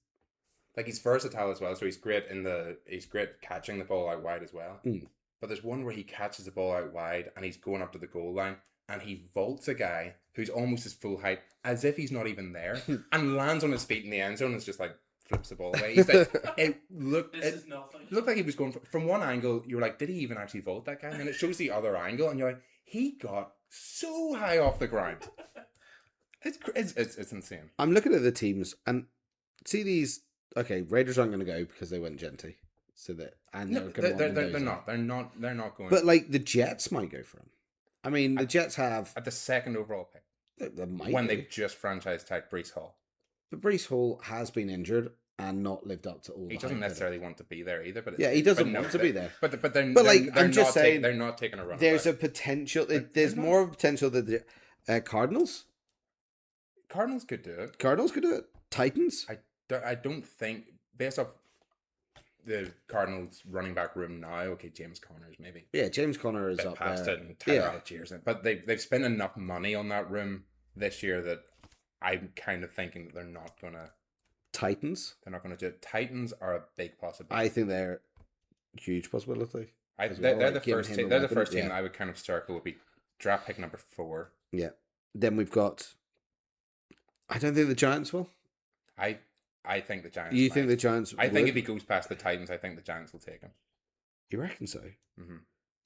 Like he's versatile as well, so he's great catching the ball out wide as well. But there's one where he catches the ball out wide and he's going up to the goal line and he vaults a guy who's almost his full height as if he's not even there and lands on his feet in the end zone and it's just like flips the ball away. He's like, it looked like he was going from one angle. You were like, did he even actually vault that guy? And then it shows the other angle and you're like, he got so high off the ground. It's insane. I'm looking at the teams and see these. Okay, Raiders aren't going to go because they went Genty. So they're not going. But like the Jets might go for him. I mean, the Jets have at the 2nd overall pick they might when they've just franchise tagged Breece Hall. But Breece Hall has been injured. and not lived up to all. He the doesn't hype that necessarily want to be there either, but Yeah, he doesn't want to be there. But they're But, like, they're I'm just not saying, they're not taking a run. there's a potential. They're There's not. more potential that the Cardinals. Cardinals could do it. Cardinals could do it. Titans. I don't think based off the Cardinals running back room now. Okay, James Conner's maybe Yeah, James Conner a is bit up past there. it, and Tyler Yeah. Allgeier's in, but they've spent enough money on that room this year that I'm kind of thinking that they're not gonna Titans. do it. Titans are a big possibility. I think they're a huge possibility. They're like, the giving first him team. a They're the weapon, first team yeah. that I would kind of circle would be draft pick number 4. Yeah. Then we've got. I don't think the Giants will. I think the Giants. You think might. the Giants? I think would? if he goes past the Titans, I think the Giants will take him. You reckon so? Mm-hmm.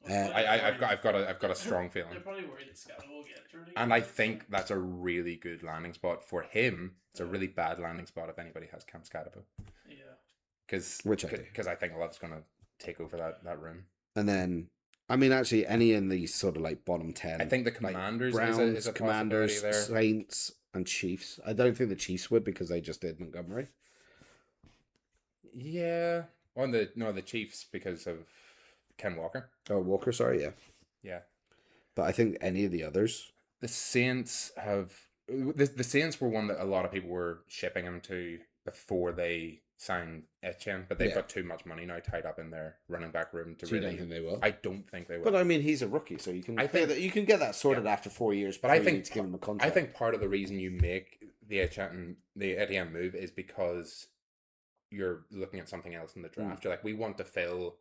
Well, I've got a strong feeling, They're probably worried that Scotland will get dirty. and I think that's a really good landing spot for him. It's a really bad landing spot if anybody has Cam Scadabo, Yeah. Which I do. because I think Love's gonna take over that room. And then, I mean, actually, any in these sort of like bottom 10. I think the like, Commanders Browns, is a Commanders, possibility there. Saints, and Chiefs. I don't think the Chiefs would because they just did Montgomery. Yeah, on the Chiefs because of Ken Walker. Oh, Walker, sorry, yeah. Yeah, But I think any of the others. the Saints have the Saints were one that a lot of people were shipping him to before they signed Etienne, but they've Yeah. got too much money now tied up in their running back room to So you really. don't think they will? I don't think they will. But I mean, he's a rookie, so you can. I think- that you can get that sorted after 4 years. But I before you think- need to give him a I contract. think part of the reason you make the Etienne move is because you're looking at something else in the draft. You're like, we want to fill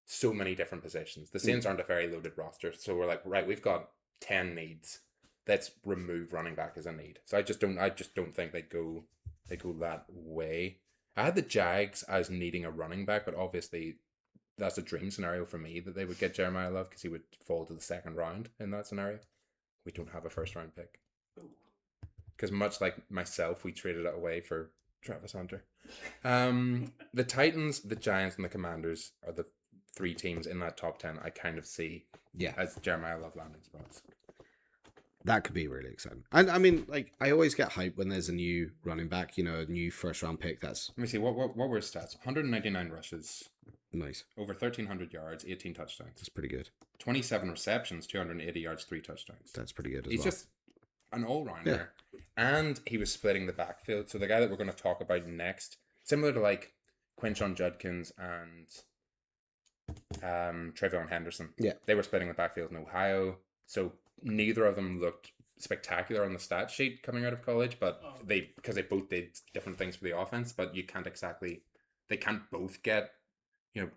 so many different positions. The Saints aren't a very loaded roster, so we're like, right, we've got 10 needs. Let's remove running back as a need. So I just don't think they go that way. I had the Jags as needing a running back, but obviously that's a dream scenario for me that they would get Jeremiah Love because he would fall to the second round in that scenario. We don't have a first round pick. Because much like myself, we traded it away for Travis Hunter. The Titans, the Giants, and the Commanders are the 3 teams in that top 10 I kind of see as Jeremiah Love landing spots. That could be really exciting. And I mean, like, I always get hyped when there's a new running back, a new first round pick. That's Let me see, what were his stats? 199 rushes, nice. over 1,300 yards, 18 touchdowns. That's pretty good. 27 receptions, 280 yards, 3 touchdowns. That's pretty good as He's well. just an all-rounder. And he was splitting the backfield. So the guy that we're going to talk about next, similar to like Quinshon Judkins and Trayvon Henderson. Yeah. They were splitting the backfield in Ohio. So neither of them looked spectacular on the stat sheet coming out of college, but because they both did different things for the offense, but you can't exactly, they can't both get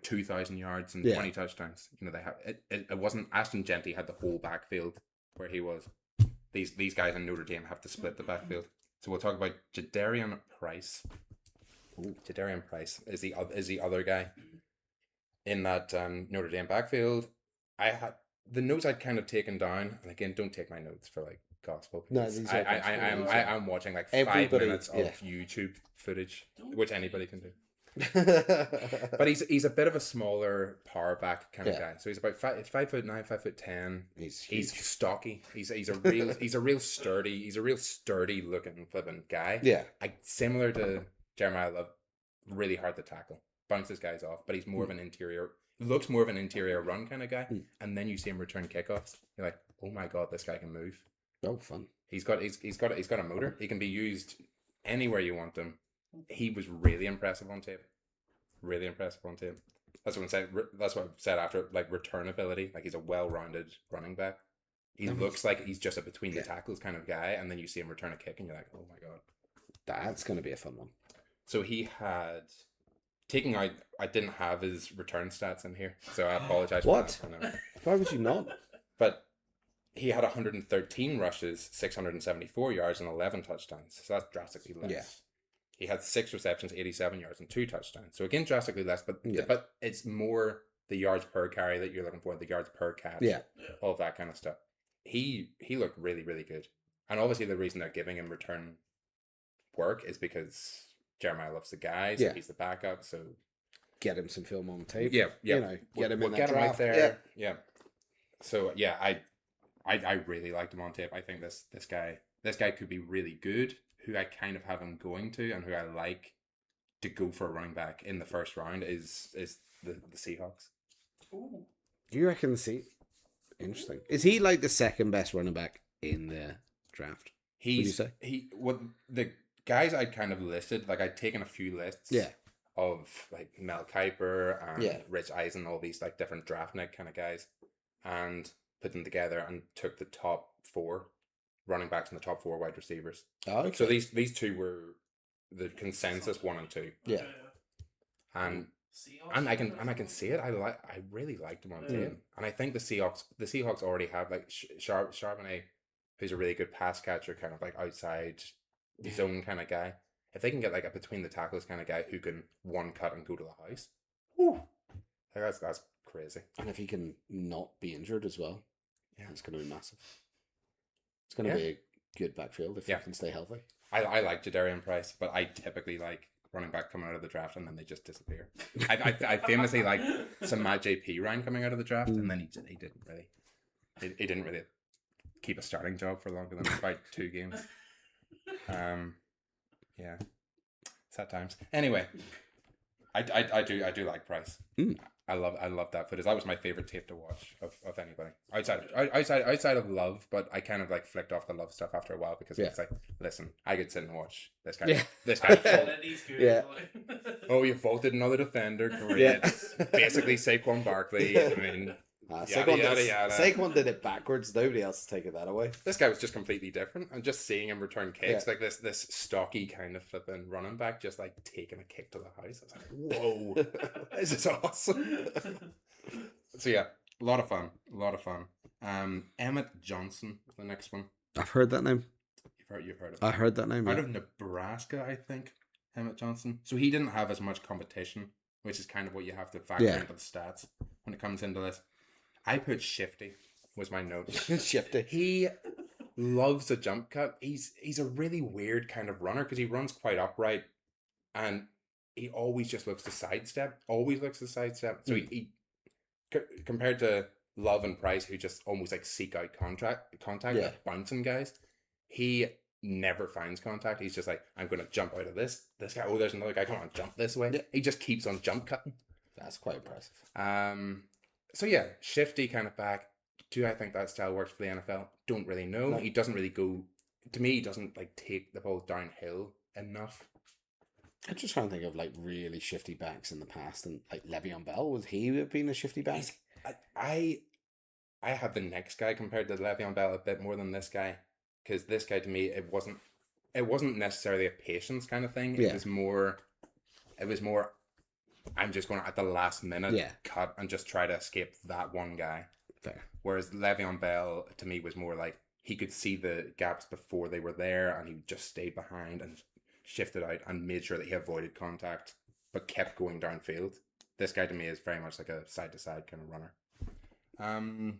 2,000 yards and 20 touchdowns. They have it wasn't Ashton Genty had the whole backfield where he was. These guys in Notre Dame have to split the backfield. So we'll talk about Jadarian Price. Jadarian Price is the other guy in that Notre Dame backfield. I had the notes I'd kind of taken down, and again, don't take my notes for like gospel. No, because these are gospel. I'm watching like 5 Everybody- minutes of yeah. YouTube footage, which anybody can do. But he's a bit of a smaller power back kind of guy. So he's about 5'9", 5'10". He's stocky. He's a real sturdy looking flipping guy. Yeah. Similar to Jeremiah Love, really hard to tackle. Bounces guys off, but he's more of an interior. Looks more of an interior run kind of guy. And then you see him return kickoffs. You're like, oh my god, this guy can move. Oh, fun. He's got a motor. He can be used anywhere you want him. He was really impressive on tape. That's what I said after, like, return ability. Like, he's a well-rounded running back. He looks like he's just a between the tackles kind of guy, and then you see him return a kick, and you're like, oh my god. That's going to be a fun one. So he had taking out. I didn't have his return stats in here, so I apologize. What? For that. I know. Why would you not? But he had 113 rushes, 674 yards, and 11 touchdowns. So that's drastically less. Yeah. He had 6 receptions, 87 yards, and 2 touchdowns. So again, drastically less, but it's more the yards per carry that you're looking for, the yards per catch, all of that kind of stuff. He looked really, really good. And obviously the reason they're giving him return work is because Jeremiah loves the guy, so he's the backup, so get him some film on tape. Yeah. Get him in that get him draft. out there. Yeah. So I really liked him on tape. I think this guy could be really good. Who I kind of have him going to, and who I like to go for a running back in the first round is the Seahawks. Ooh. You reckon? See, interesting. Is he like the second best running back in the draft? Would you say? The guys I'd kind of listed, like I'd taken a few lists. Yeah. Of like Mel Kiper and Yeah. Rich Eisen, all these like different draft night kind of guys, and put them together and took the top 4 running backs and the top 4 wide receivers. Oh, okay. So these two were the consensus 1 and 2. Yeah. And Seahawks I can see it. I really liked him on team, and I think the Seahawks already have like Charbonnet, who's a really good pass catcher, kind of like outside zone kind of guy. If they can get like a between the tackles kind of guy who can one cut and go to the house, whew, that's crazy. And if he can not be injured as well, Yeah. it's going to be massive. It's going to be a good backfield if he can stay healthy. I like Jadarian Price, but I typically like running back coming out of the draft and then they just disappear. I famously liked some Matt JP Ryan coming out of the draft, and then he didn't really keep a starting job for longer than about 2 games. Yeah, sad times. Anyway, I do like Price. I love that footage. That was my favorite tape to watch of anybody outside of Love. But I kind of like flicked off the Love stuff after a while because it's like, listen, I could sit and watch this guy. Yeah. This guy. Yeah. Oh, you vaulted another defender. Great. Basically Saquon Barkley. I mean. Saquon did it backwards. Nobody else is taking that away. This guy was just completely different, and just seeing him return kicks, like this stocky kind of flipping running back, just like taking a kick to the house. I was like, whoa, this is awesome. So yeah, a lot of fun. Emmett Johnson, the next one. I've heard that name. You've heard of I heard that name. Out of Nebraska, I think. Emmett Johnson. So he didn't have as much competition, which is kind of what you have to factor into the stats when it comes into this. I put Shifty was my note. Shifty. He loves a jump cut. He's a really weird kind of runner because he runs quite upright, and he always just looks to sidestep. Always looks to sidestep. So he compared to Love and Price, who just almost like seek out contact, like bouncing guys. He never finds contact. He's just like, I'm going to jump out of this guy. Oh, there's another guy. Come on, jump this way. Yeah. He just keeps on jump cutting. That's quite impressive. So yeah, Shifty kind of back. Do I think that style works for the NFL? Don't really know. No. He doesn't really go. To me, he doesn't like take the ball downhill enough. I'm just trying to think of like really shifty backs in the past, and like Le'Veon Bell, was he being a shifty back? I have the next guy compared to Le'Veon Bell a bit more than this guy, because this guy to me it wasn't necessarily a patience kind of thing. It was more. I'm just going to, at the last minute, cut and just try to escape that one guy. Fair. Whereas Le'Veon Bell, to me, was more like he could see the gaps before they were there and he would just stay behind and shifted out and made sure that he avoided contact but kept going downfield. This guy, to me, is very much like a side-to-side kind of runner.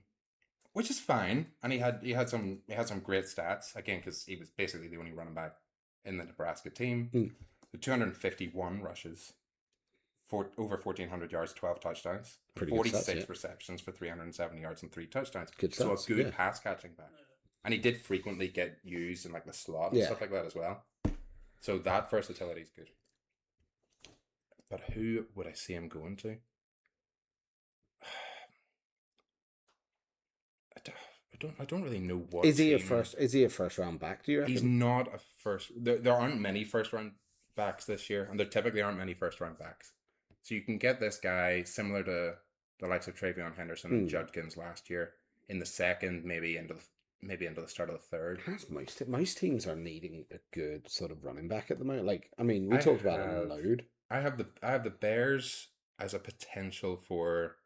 Which is fine. And he had some great stats, again, because he was basically the only running back in the Nebraska team. The 251 rushes. Over 1,400 yards, 12 touchdowns. Pretty 46 good stats, receptions for 370 yards and 3 touchdowns. Good so stats, a good pass catching back. And he did frequently get used in like the slot and stuff like that as well. So that versatility is good. But who would I see him going to? I don't really know what. Is he a first round back, do you reckon? He's not a first. There aren't many first round backs this year, and there typically aren't many first round backs. So you can get this guy similar to the likes of Travion Henderson and Judkins last year in the second, maybe into the start of the third. Most teams are needing a good sort of running back at the moment. Like, I mean, we talked about it a load. I have the Bears as a potential for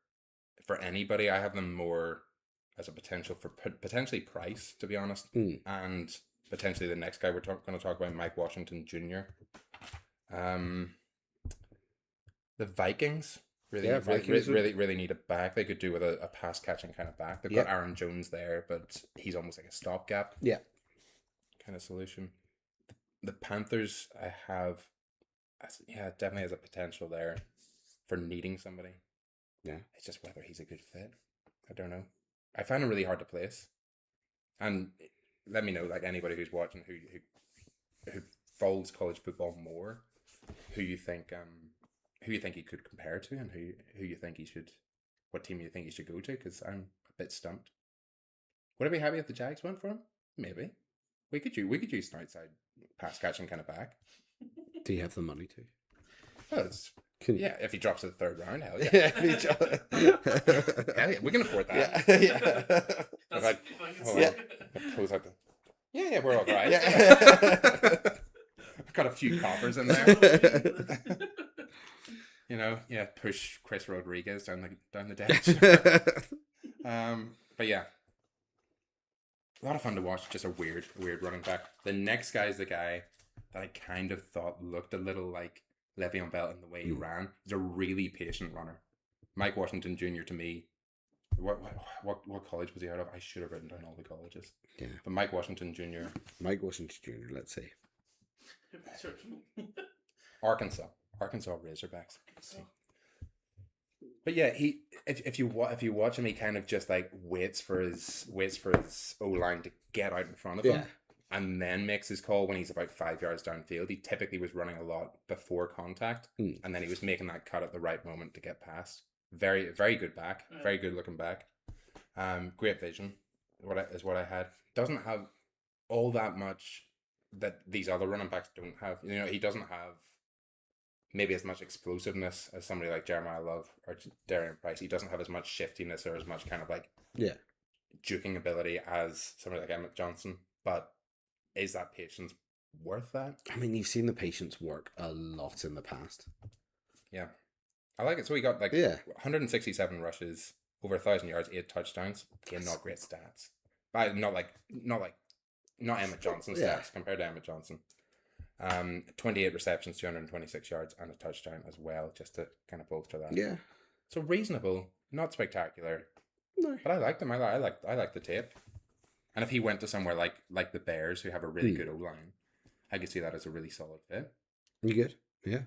anybody. I have them more as a potential for potentially Price, to be honest, and potentially the next guy we're going to talk about, Mike Washington Jr. The Vikings really need a back. They could do with a pass catching kind of back. They've got Aaron Jones there, but he's almost like a stopgap. Yeah, kind of solution. The Panthers, I have, definitely has a potential there for needing somebody. Yeah, it's just whether he's a good fit. I don't know. I find him really hard to place, and let me know, like anybody who's watching who follows college football more. who you think he could compare to, and who you think he should, what team you think he should go to? Because I'm a bit stumped. Would I be happy if the Jags went for him? Maybe. We could use an outside pass catching kind of back. Do you have the money to? Well, yeah, if he drops to the third round, hell yeah. Yeah, if he Hell yeah, we can afford that. That's Yeah, we're all right. Yeah. I've got a few coppers in there. Push Chris Rodriguez down the ditch. But yeah, a lot of fun to watch. Just a weird running back. The next guy is the guy that I kind of thought looked a little like Le'Veon Bell in the way he ran. He's a really patient runner. Mike Washington Jr. to me. What college was he out of? I should have written down all the colleges. Yeah. But Mike Washington Jr. Let's see. Arkansas Razorbacks. But yeah, if you watch him, he kind of just like waits for his O-line to get out in front of him, and then makes his call when he's about 5 yards downfield. He typically was running a lot before contact, and then he was making that cut at the right moment to get past. Very, very good back. Very good looking back. Great vision. Is what I had. Doesn't have all that much that these other running backs don't have. He doesn't have maybe as much explosiveness as somebody like Jeremiah Love or Darian Price. He doesn't have as much shiftiness or as much kind of like juking ability as somebody like Emmett Johnson. But is that patience worth that? I mean, you've seen the patience work a lot in the past. Yeah. I like it. So he got 167 rushes, over 1,000 yards, 8 touchdowns. Again, not great stats. But not Emmett Johnson stats compared to Emmett Johnson. 28 receptions, 226 yards, and a touchdown as well, just to kind of bolster that. Yeah. So reasonable, not spectacular. No. But I liked him. I like the tape. And if he went to somewhere like the Bears, who have a really good O-line, I could see that as a really solid fit. You good? Yeah.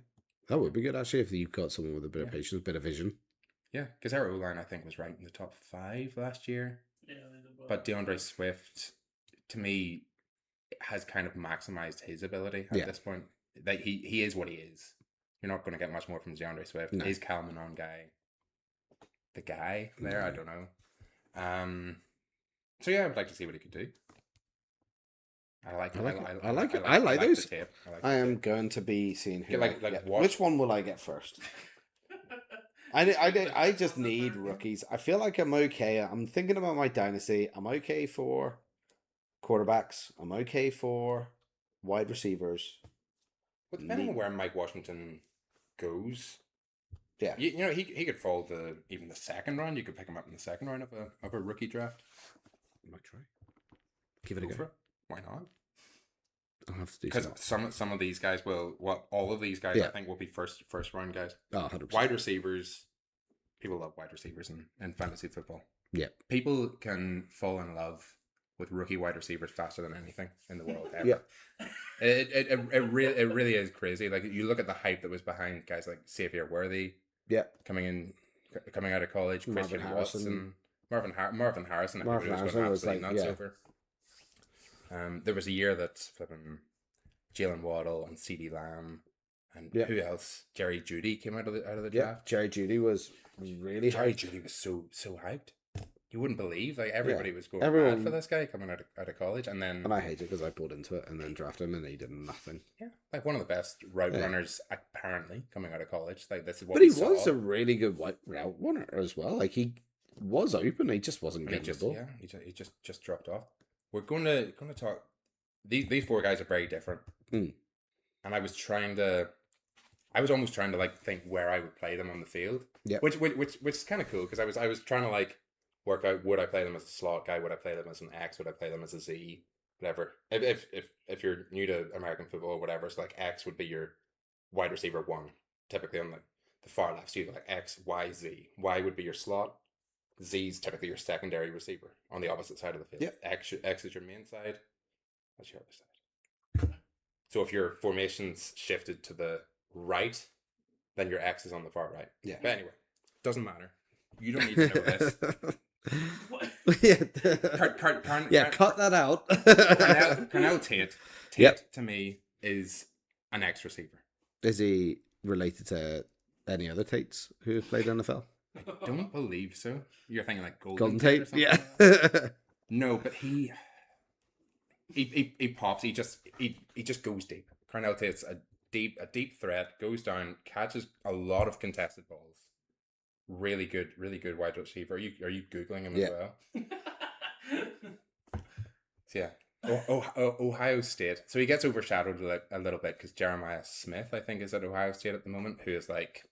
That would be good, actually, if you've got someone with a bit of patience, a bit of vision. Yeah, because our O-line, I think, was right in the top 5 last year. Yeah, they did well. But DeAndre Swift, to me, has kind of maximized his ability at this point. Like he is what he is. You're not going to get much more from DeAndre Swift. No. Is Cal Manon guy the guy there? I don't know. So yeah, I would like to see what he could do. I like it. I like those. The tape. I am going to be seeing who. What? Which one will I get first? I just need rookies. I feel like I'm okay. I'm thinking about my dynasty. I'm okay for quarterbacks. I'm okay for wide receivers. Well, depending on where Mike Washington goes, yeah, he could fall to even the second round. You could pick him up in the second round of a rookie draft. I might try. Give it a go. Why not? I'll have to do because some of these guys will. Well, all of these guys I think will be first round guys. Oh, 100%. Wide receivers. People love wide receivers in fantasy football. Yeah. People can fall in love with rookie wide receivers faster than anything in the world ever. Yeah. It really is crazy. Like you look at the hype that was behind guys like Xavier Worthy. Yeah. Coming out of college, Christian Watson, Marvin Harrison. Marvin Harrison was like nuts over. There was a year that flipping Jalen Waddle and CeeDee Lamb and who else? Jerry Jeudy came out of the draft. Jerry Jeudy was really Jerry hyped. Jeudy was so hyped. You wouldn't believe, like everybody was going mad for this guy coming out of college, and I hate it because I bought into it and then drafted him and he did nothing. Yeah, like one of the best route runners apparently coming out of college. Like this is what. But he was a really good route runner as well. Like he was open, he just wasn't getting the ball. Yeah, he just dropped off. We're going to talk. These four guys are very different, and I was almost trying to like think where I would play them on the field. Yeah, which is kind of cool because I was trying to like work out, would I play them as a slot guy? Would I play them as an X? Would I play them as a Z? Whatever. If you're new to American football or whatever, so like X would be your wide receiver 1, typically on the far left. So you like X, Y, Z. Y would be your slot. Z is typically your secondary receiver on the opposite side of the field. Yep. X is your main side. That's your other side. So if your formation's shifted to the right, then your X is on the far right. Yeah. But anyway, doesn't matter. You don't need to know this. Cut that out. Cornell Tate Yep. to me is an X receiver. Is he related to any other Tates who have played NFL? I don't believe so. You're thinking like Golden Tate or Tate, something? yeah. No, but he pops. He just goes deep. Cornell Tate's a deep threat. Goes down, catches a lot of contested balls. Really good wide receiver. Are you googling him Yeah. as well? So yeah. Ohio State. So he gets overshadowed a little bit because Jeremiah Smith, I think, is at Ohio State at the moment, who is like,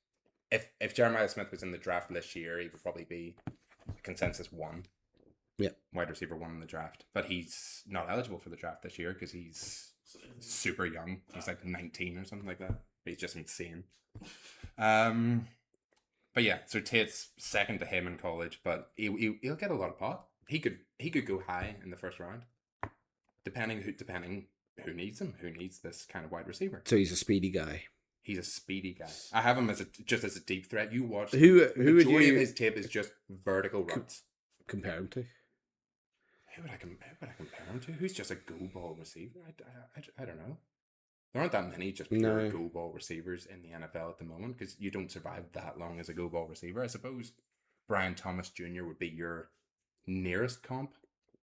if Jeremiah Smith was in the draft this year, he would probably be consensus one. Yeah. Wide receiver one in the draft. But he's not eligible for the draft this year because he's super young. He's like 19 or something like that. He's just insane. But yeah, so Tate's second to him in college, but he'll get a lot of pot. He could go high in the first round, depending who needs him, who needs this kind of wide receiver. So he's a speedy guy. He's a speedy guy. I have him just as a deep threat. You watch Who the would majority you of his tape is just vertical routes. compare him to? Who would I compare him to? Who's just a go ball receiver? I don't know. There aren't that many just pure go ball receivers in the NFL at the moment because you don't survive that long as a go ball receiver. I suppose Brian Thomas Jr. would be your nearest comp.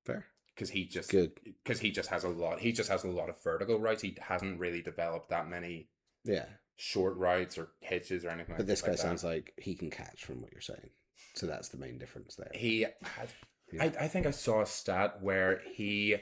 Fair. Because he just has a lot. He just has a lot of vertical routes. He hasn't really developed that many short routes or hitches or anything. But this guy sounds like he can catch from what you're saying. So that's the main difference there. He had. I think I saw a stat where he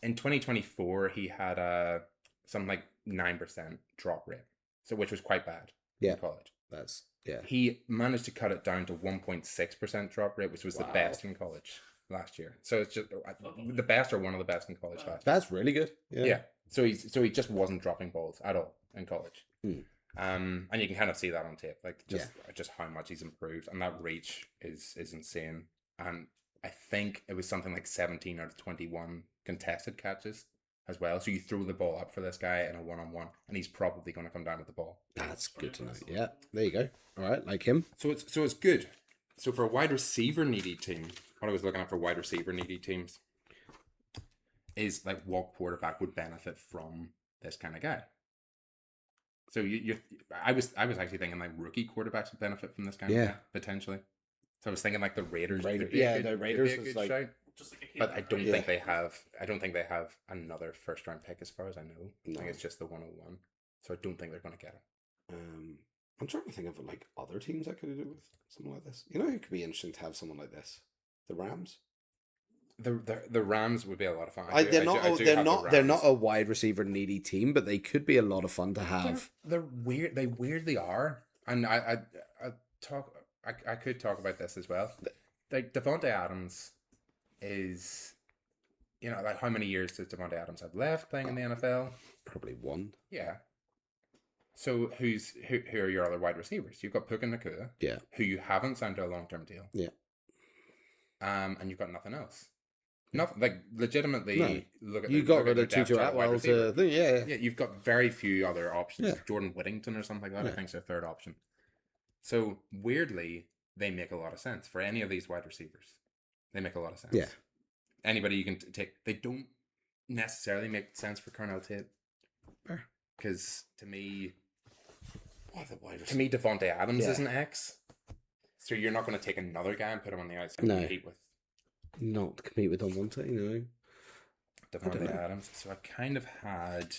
in 2024 he had something like 9% drop rate, so which was quite bad in college. That's He managed to cut it down to 1.6% drop rate, which was the best in college last year. So it's just the best or one of the best in college last year. That's really good. Yeah. So he just wasn't dropping balls at all in college. And you can kind of see that on tape, like just how much he's improved, and that reach is insane. And I think it was something like 17 out of 21 contested catches as well. So you throw the ball up for this guy in a one-on-one, and he's probably going to come down with the ball. That's good to know. Yeah, there you go. All right, like him. So it's good. So for a wide receiver needy team, what I was looking at for wide receiver needy teams is like what quarterback would benefit from this kind of guy. So I was actually thinking like rookie quarterbacks would benefit from this kind of guy potentially. So I was thinking like the Raiders. The Raiders was like, but I don't think they have. I don't think they have another first round pick as far as I know. I think it's just the 101. So I don't think they're going to get him. I'm trying to think of like other teams I could do with something like this. You know, it could be interesting to have someone like this. The Rams. The Rams would be a lot of fun. They're not a wide receiver needy team, but they could be a lot of fun to have. They're weird. They weirdly are, and I could talk about this as well. Like Devontae Adams is, like how many years does Devontae Adams have left playing in the NFL? Probably one. Yeah. So who are your other wide receivers? You've got Puka Nacua, who you haven't signed to a long-term deal. Yeah. And you've got nothing else. Nothing like legitimately. No. You got rid of Tutu Atwell to think, yeah. You've got very few other options. Yeah. Jordan Whittington or something like that. I think is their third option. So weirdly, they make a lot of sense for any of these wide receivers. They make a lot of sense. Yeah. Anybody you can take. They don't necessarily make sense for Cornell Tate. Because to me, Devontae Adams is an X. So you're not going to take another guy and put him on the outside and compete with. Not compete with Devontae, no. Devontae Adams. So I kind of had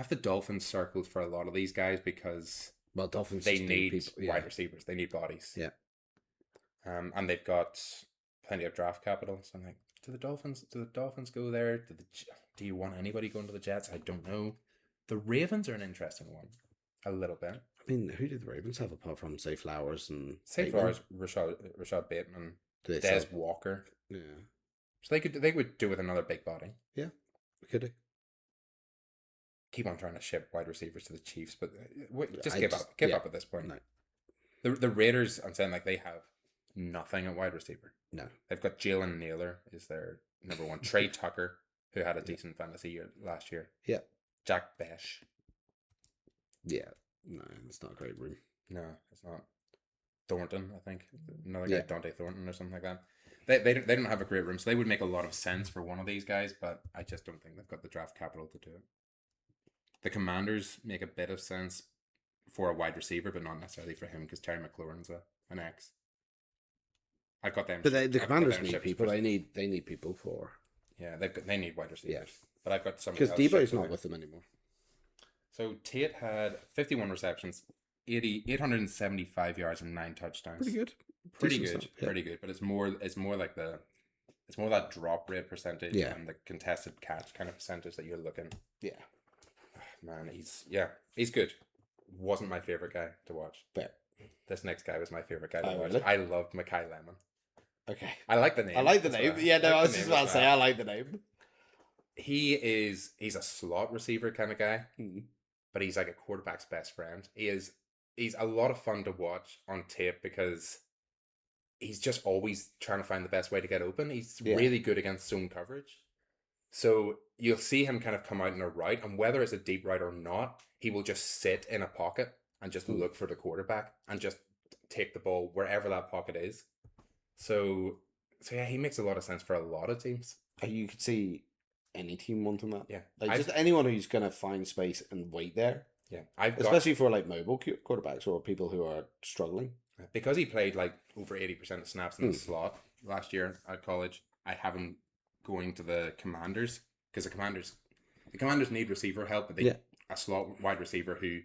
the Dolphins circled for a lot of these guys because Dolphins they need wide receivers. They need bodies. Yeah. And they've got plenty of draft capital. So I'm like, do the Dolphins go there? Do you want anybody going to the Jets? I don't know. The Ravens are an interesting one. A little bit. I mean, who did the Ravens have apart from Say Flowers and Flowers, Rashad Bateman, Des Walker? Yeah. So they would do with another big body. Yeah, could do. Keep on trying to ship wide receivers to the Chiefs, but give up at this point. No. The Raiders, I'm saying, like they have nothing at wide receiver. No, they've got Jalen Naylor is their number one. Trey Tucker, who had a decent fantasy year last year. Yeah. Jack Besh. Yeah. No, it's not a great room. No, it's not. Thornton, I think. Another guy, Dante Thornton or something like that. They don't have a great room, so they would make a lot of sense for one of these guys, but I just don't think they've got the draft capital to do it. The Commanders make a bit of sense for a wide receiver, but not necessarily for him because Terry McLaurin's an ex. I've got them. But the I've got Commanders them need shipped people. for- They need people for Yeah, they need wide receivers. But I've got somebody because else Debo's shipped not away. with them anymore. So Tate had 51 receptions, 875 yards and 9 touchdowns. Pretty good. Pretty Decent good. stuff, yeah. Pretty good. But it's more like it's more that drop rate percentage Yeah. and the contested catch kind of percentage that you're looking. Yeah. Man, he's good. Wasn't my favorite guy to watch. Fair. This next guy was my favorite guy to Oh, watch. really? I loved Makai Lemon. Okay. I like the name. I like the as name. well. Yeah, no, I like was the just name about as to say well. I like the name. He's a slot receiver kind of guy, Mm. but he's like a quarterback's best friend. He's a lot of fun to watch on tape because he's just always trying to find the best way to get open. He's Yeah. really good against zone coverage. So you'll see him kind of come out in a route, and whether it's a deep route or not, he will just sit in a pocket and just look for the quarterback and just take the ball wherever that pocket is. So yeah, he makes a lot of sense for a lot of teams. You could see any team wanting that. Yeah, Like just anyone who's gonna find space and wait there, yeah, I've got especially for like mobile quarterbacks or people who are struggling. because he played like over 80% of snaps in the slot last year at college. I have him going to the Commanders because the Commanders need receiver help, but they a slot wide receiver who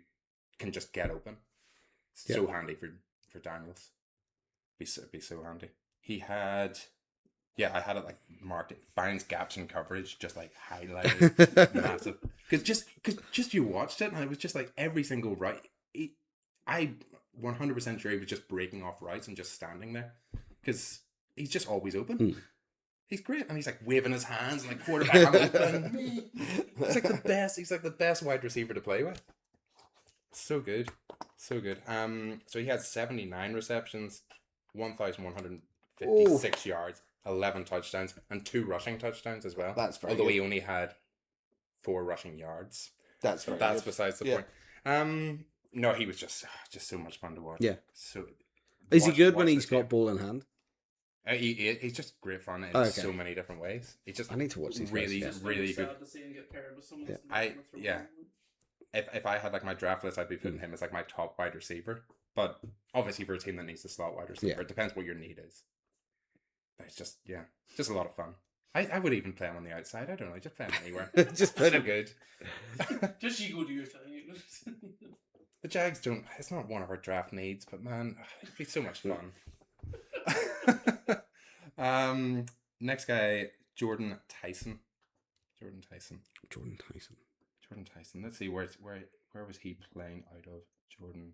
can just get open. So handy for Daniels. Be so handy. He had, I had it like marked. It finds gaps in coverage, just like highlighted, massive. Because just you watched it, and it was just like every single right. I 100% sure he was just breaking off routes and just standing there because he's just always open. He's great, and he's like waving his hands and like quarterback I'm open. He's like the best. He's like the best wide receiver to play with. So good, so good. So he had 79 receptions, 1,156 yards, 11 touchdowns, and 2 rushing touchdowns as well. That's very although good. he only had 4 rushing yards. That's But very that's good. besides the point. No, he was just so much fun to watch. Yeah. So Is he good when watch he's this got game. ball in hand? He's just great fun in Okay. so many different ways. He's just I need to watch these really, guys. really good. Sad to see him get paired with someone. Yeah. that's not gonna throw yeah. him. If I had like my draft list, I'd be putting him as like my top wide receiver. But obviously for a team that needs a slot wide receiver, it depends what your need is. But it's just a lot of fun. I would even play him on the outside. I don't know, just play him anywhere. Just put so him. good. Just you go do your thing. The Jags don't. It's not one of our draft needs, but man, it'd be so much fun. Next guy, Jordan Tyson. Let's see where was he playing out of? Jordan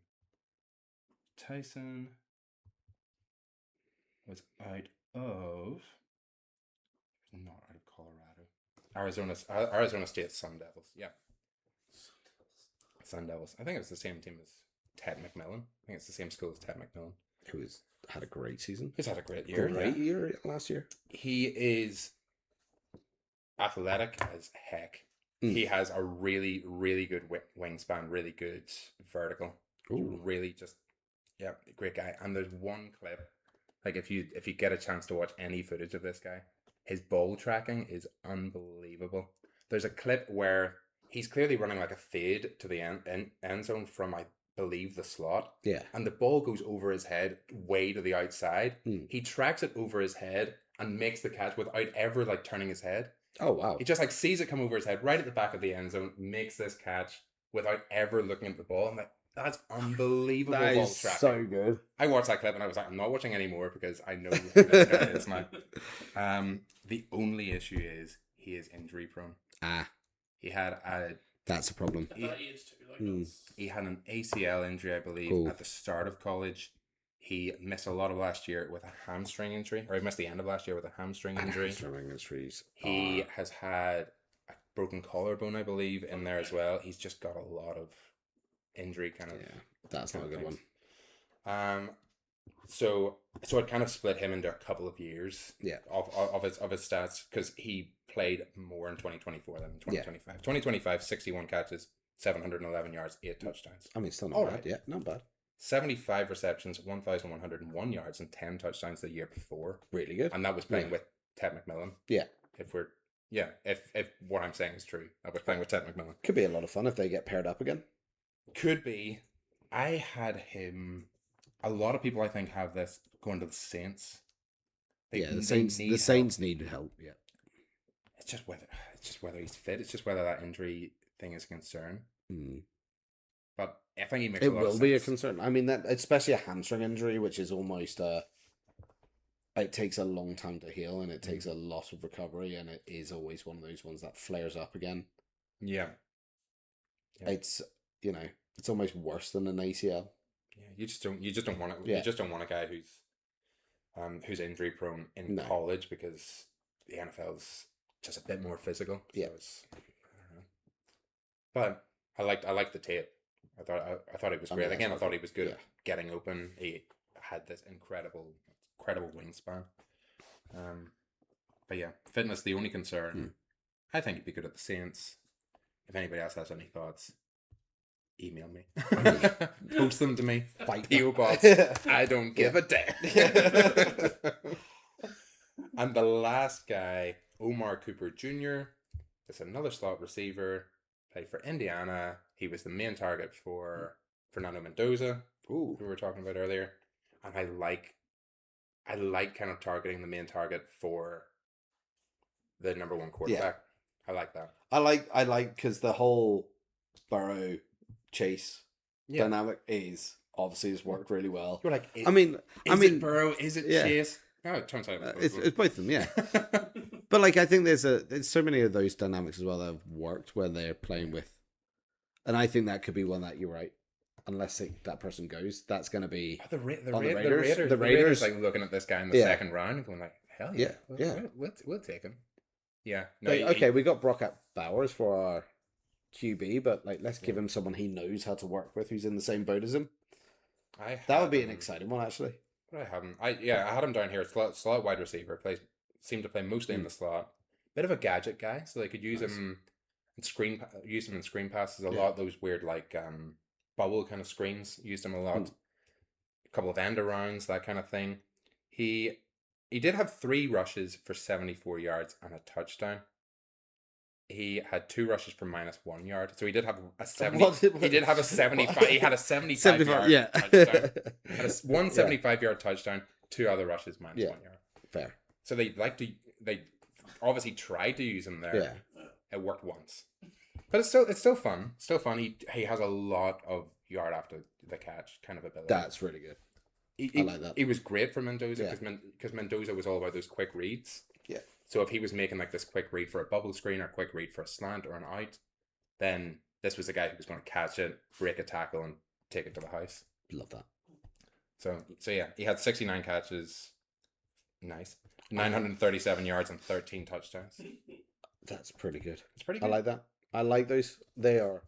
Tyson was out of not out of Colorado. Arizona State Sun Devils. Yeah. Sun Devils. I think it was the same team as Ted McMillan. I think it's the same school as Ted McMillan. Who had a great season. He's had a great year. Great year last year. He is athletic as heck. He has a really, really good wingspan, really good vertical. Ooh. Really just, great guy. And there's one clip, like if you get a chance to watch any footage of this guy, his ball tracking is unbelievable. There's a clip where he's clearly running like a fade to the end zone from, I believe, the slot. Yeah. And the ball goes over his head way to the outside. He tracks it over his head and makes the catch without ever like turning his head. Oh, wow. He just like sees it come over his head right at the back of the end zone, makes this catch without ever looking at the ball. I'm like, that's unbelievable That ball is tracking. so good. I watched that clip and I was like, I'm not watching anymore because I know who this guy is now. The only issue is he is injury prone. He had that's a problem. At that age too, he had an ACL injury, I believe, at the start of college. He missed a lot of last year with a hamstring injury, or he missed the end of last year with a hamstring injury. He has had a broken collarbone, I believe, in there as well. He's just got a lot of injury kind of. Yeah, that's not a good things. one. So it kind of split him into a couple of years. Yeah. Of his stats because he played more in 2024 than in 2025. 2025, 61 catches, 711 yards, 8 touchdowns. I mean, still not bad. Right. Yeah, not bad. 75 receptions, 1,101 yards, and 10 touchdowns the year before. Really good. And that was playing with Ted McMillan. Yeah. If we're Yeah, if what I'm saying is true, I was playing with Ted McMillan. Could be a lot of fun if they get paired up again. Could be. I had him. A lot of people, I think, have this going to the Saints. The they need Saints help. need help. Yeah. It's just whether he's fit. It's just whether that injury thing is a concern. Mm. But I think he makes It a lot of will be a sense. concern. I mean, that especially a hamstring injury, which is almost it takes a long time to heal and it takes a lot of recovery, and it is always one of those ones that flares up again. Yeah. Yeah. It's it's almost worse than an ACL. Yeah, you just don't want it. Yeah. You just don't want a guy who's injury prone in No. college, because the NFL's just a bit more physical. So Yeah. I don't know. But I liked the tape. I thought it was great. mean, Again, I that's thought he was good yeah. at getting open. He had this incredible wingspan. But yeah, fitness the only concern. I think he'd be good at the Saints. If anybody else has any thoughts, email me. Post them to me. Fight PO them. box. I don't give a damn. And the last guy, Omar Cooper Jr., is another slot receiver. Played for Indiana. He was the main target for Fernando Mendoza, Ooh. who we were talking about earlier. And I like kind of targeting the main target for the number one quarterback. I like that. I like because the whole Burrow Chase dynamic obviously has worked really well. You're like, is it Burrow? Is it yeah. Chase? Oh, it turns out it's both of them, yeah. But like, I think there's so many of those dynamics as well that have worked when they're playing with, and I think that could be one that you're right. Unless that person goes, that's going to be the Raiders. Raiders like looking at this guy in the Yeah. second round and going like, hell yeah, Yeah. we'll take him. Yeah, no, Like, okay, we got Brock Bowers for our QB, but like, let's give him someone he knows how to work with, who's in the same boat as him. That would be an exciting one, actually. But I haven't. I had him down here. Slot wide receiver. Seemed to play mostly in the slot. Bit of a gadget guy, so they could use him in screen passes a lot. Those weird like bubble kind of screens, used him a lot. A couple of end arounds, that kind of thing. He did have 3 rushes for 74 yards and a touchdown. He had 2 rushes for -1 yard, so he did have a 70. He did have a 75. He had a 75 yard touchdown. Had a 175 yard touchdown. 2 other rushes -1 yard. Fair. So they obviously tried to use him there. Yeah. It worked once, but it's still fun. Still fun. He has a lot of yard after the catch kind of ability. That's really good. I like that. He was great for Mendoza because Mendoza was all about those quick reads. Yeah. So if he was making like this quick read for a bubble screen or a quick read for a slant or an out, then this was a guy who was going to catch it, break a tackle, and take it to the house. Love that. So yeah, he had 69 catches. Nice. 937 yards and 13 touchdowns. That's pretty good. It's pretty good. I like that. I like those. They are.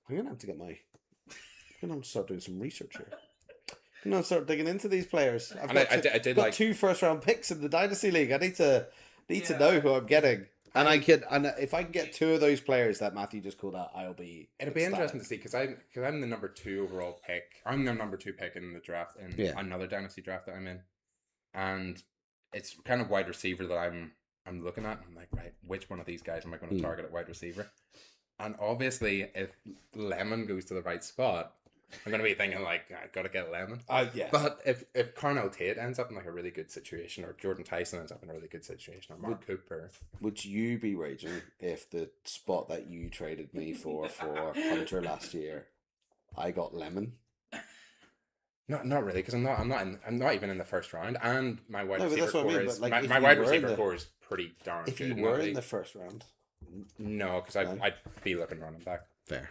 I'm gonna have to start doing some research here. I'm gonna start digging into these players. I've got 2 first-round picks in the Dynasty League. I need to know who I'm getting. And if I can get 2 of those players that Matthew just called out, I'll be. It'll be interesting to see because I'm the number 2 overall pick. I'm the number 2 pick in the draft in another Dynasty draft that I'm in, and it's kind of wide receiver that I'm looking at. And I'm like, right, which one of these guys am I going to target at wide receiver? And obviously, if Lemon goes to the right spot, I'm going to be thinking like, I got to get Lemon. Yes. But if Carnell Tate ends up in like a really good situation, or Jordan Tyson ends up in a really good situation, or Mark Cooper, would you be raging if the spot that you traded me for Hunter last year, I got Lemon? Not really, because I'm not even in the first round, and my wide receiver core is like, my wide receiver core is pretty darn good. If you were in the first round, no, because I'd be looking running back. Fair.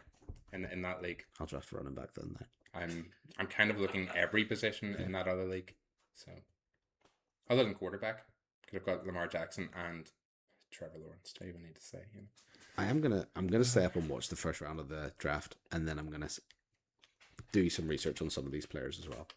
In that league, I'll draft running back then. I'm kind of looking every position in that other league. So, other than quarterback, because I've got Lamar Jackson and Trevor Lawrence. Do I even need to say? You know? I'm gonna stay up and watch the first round of the draft, and then I'm gonna do some research on some of these players as well.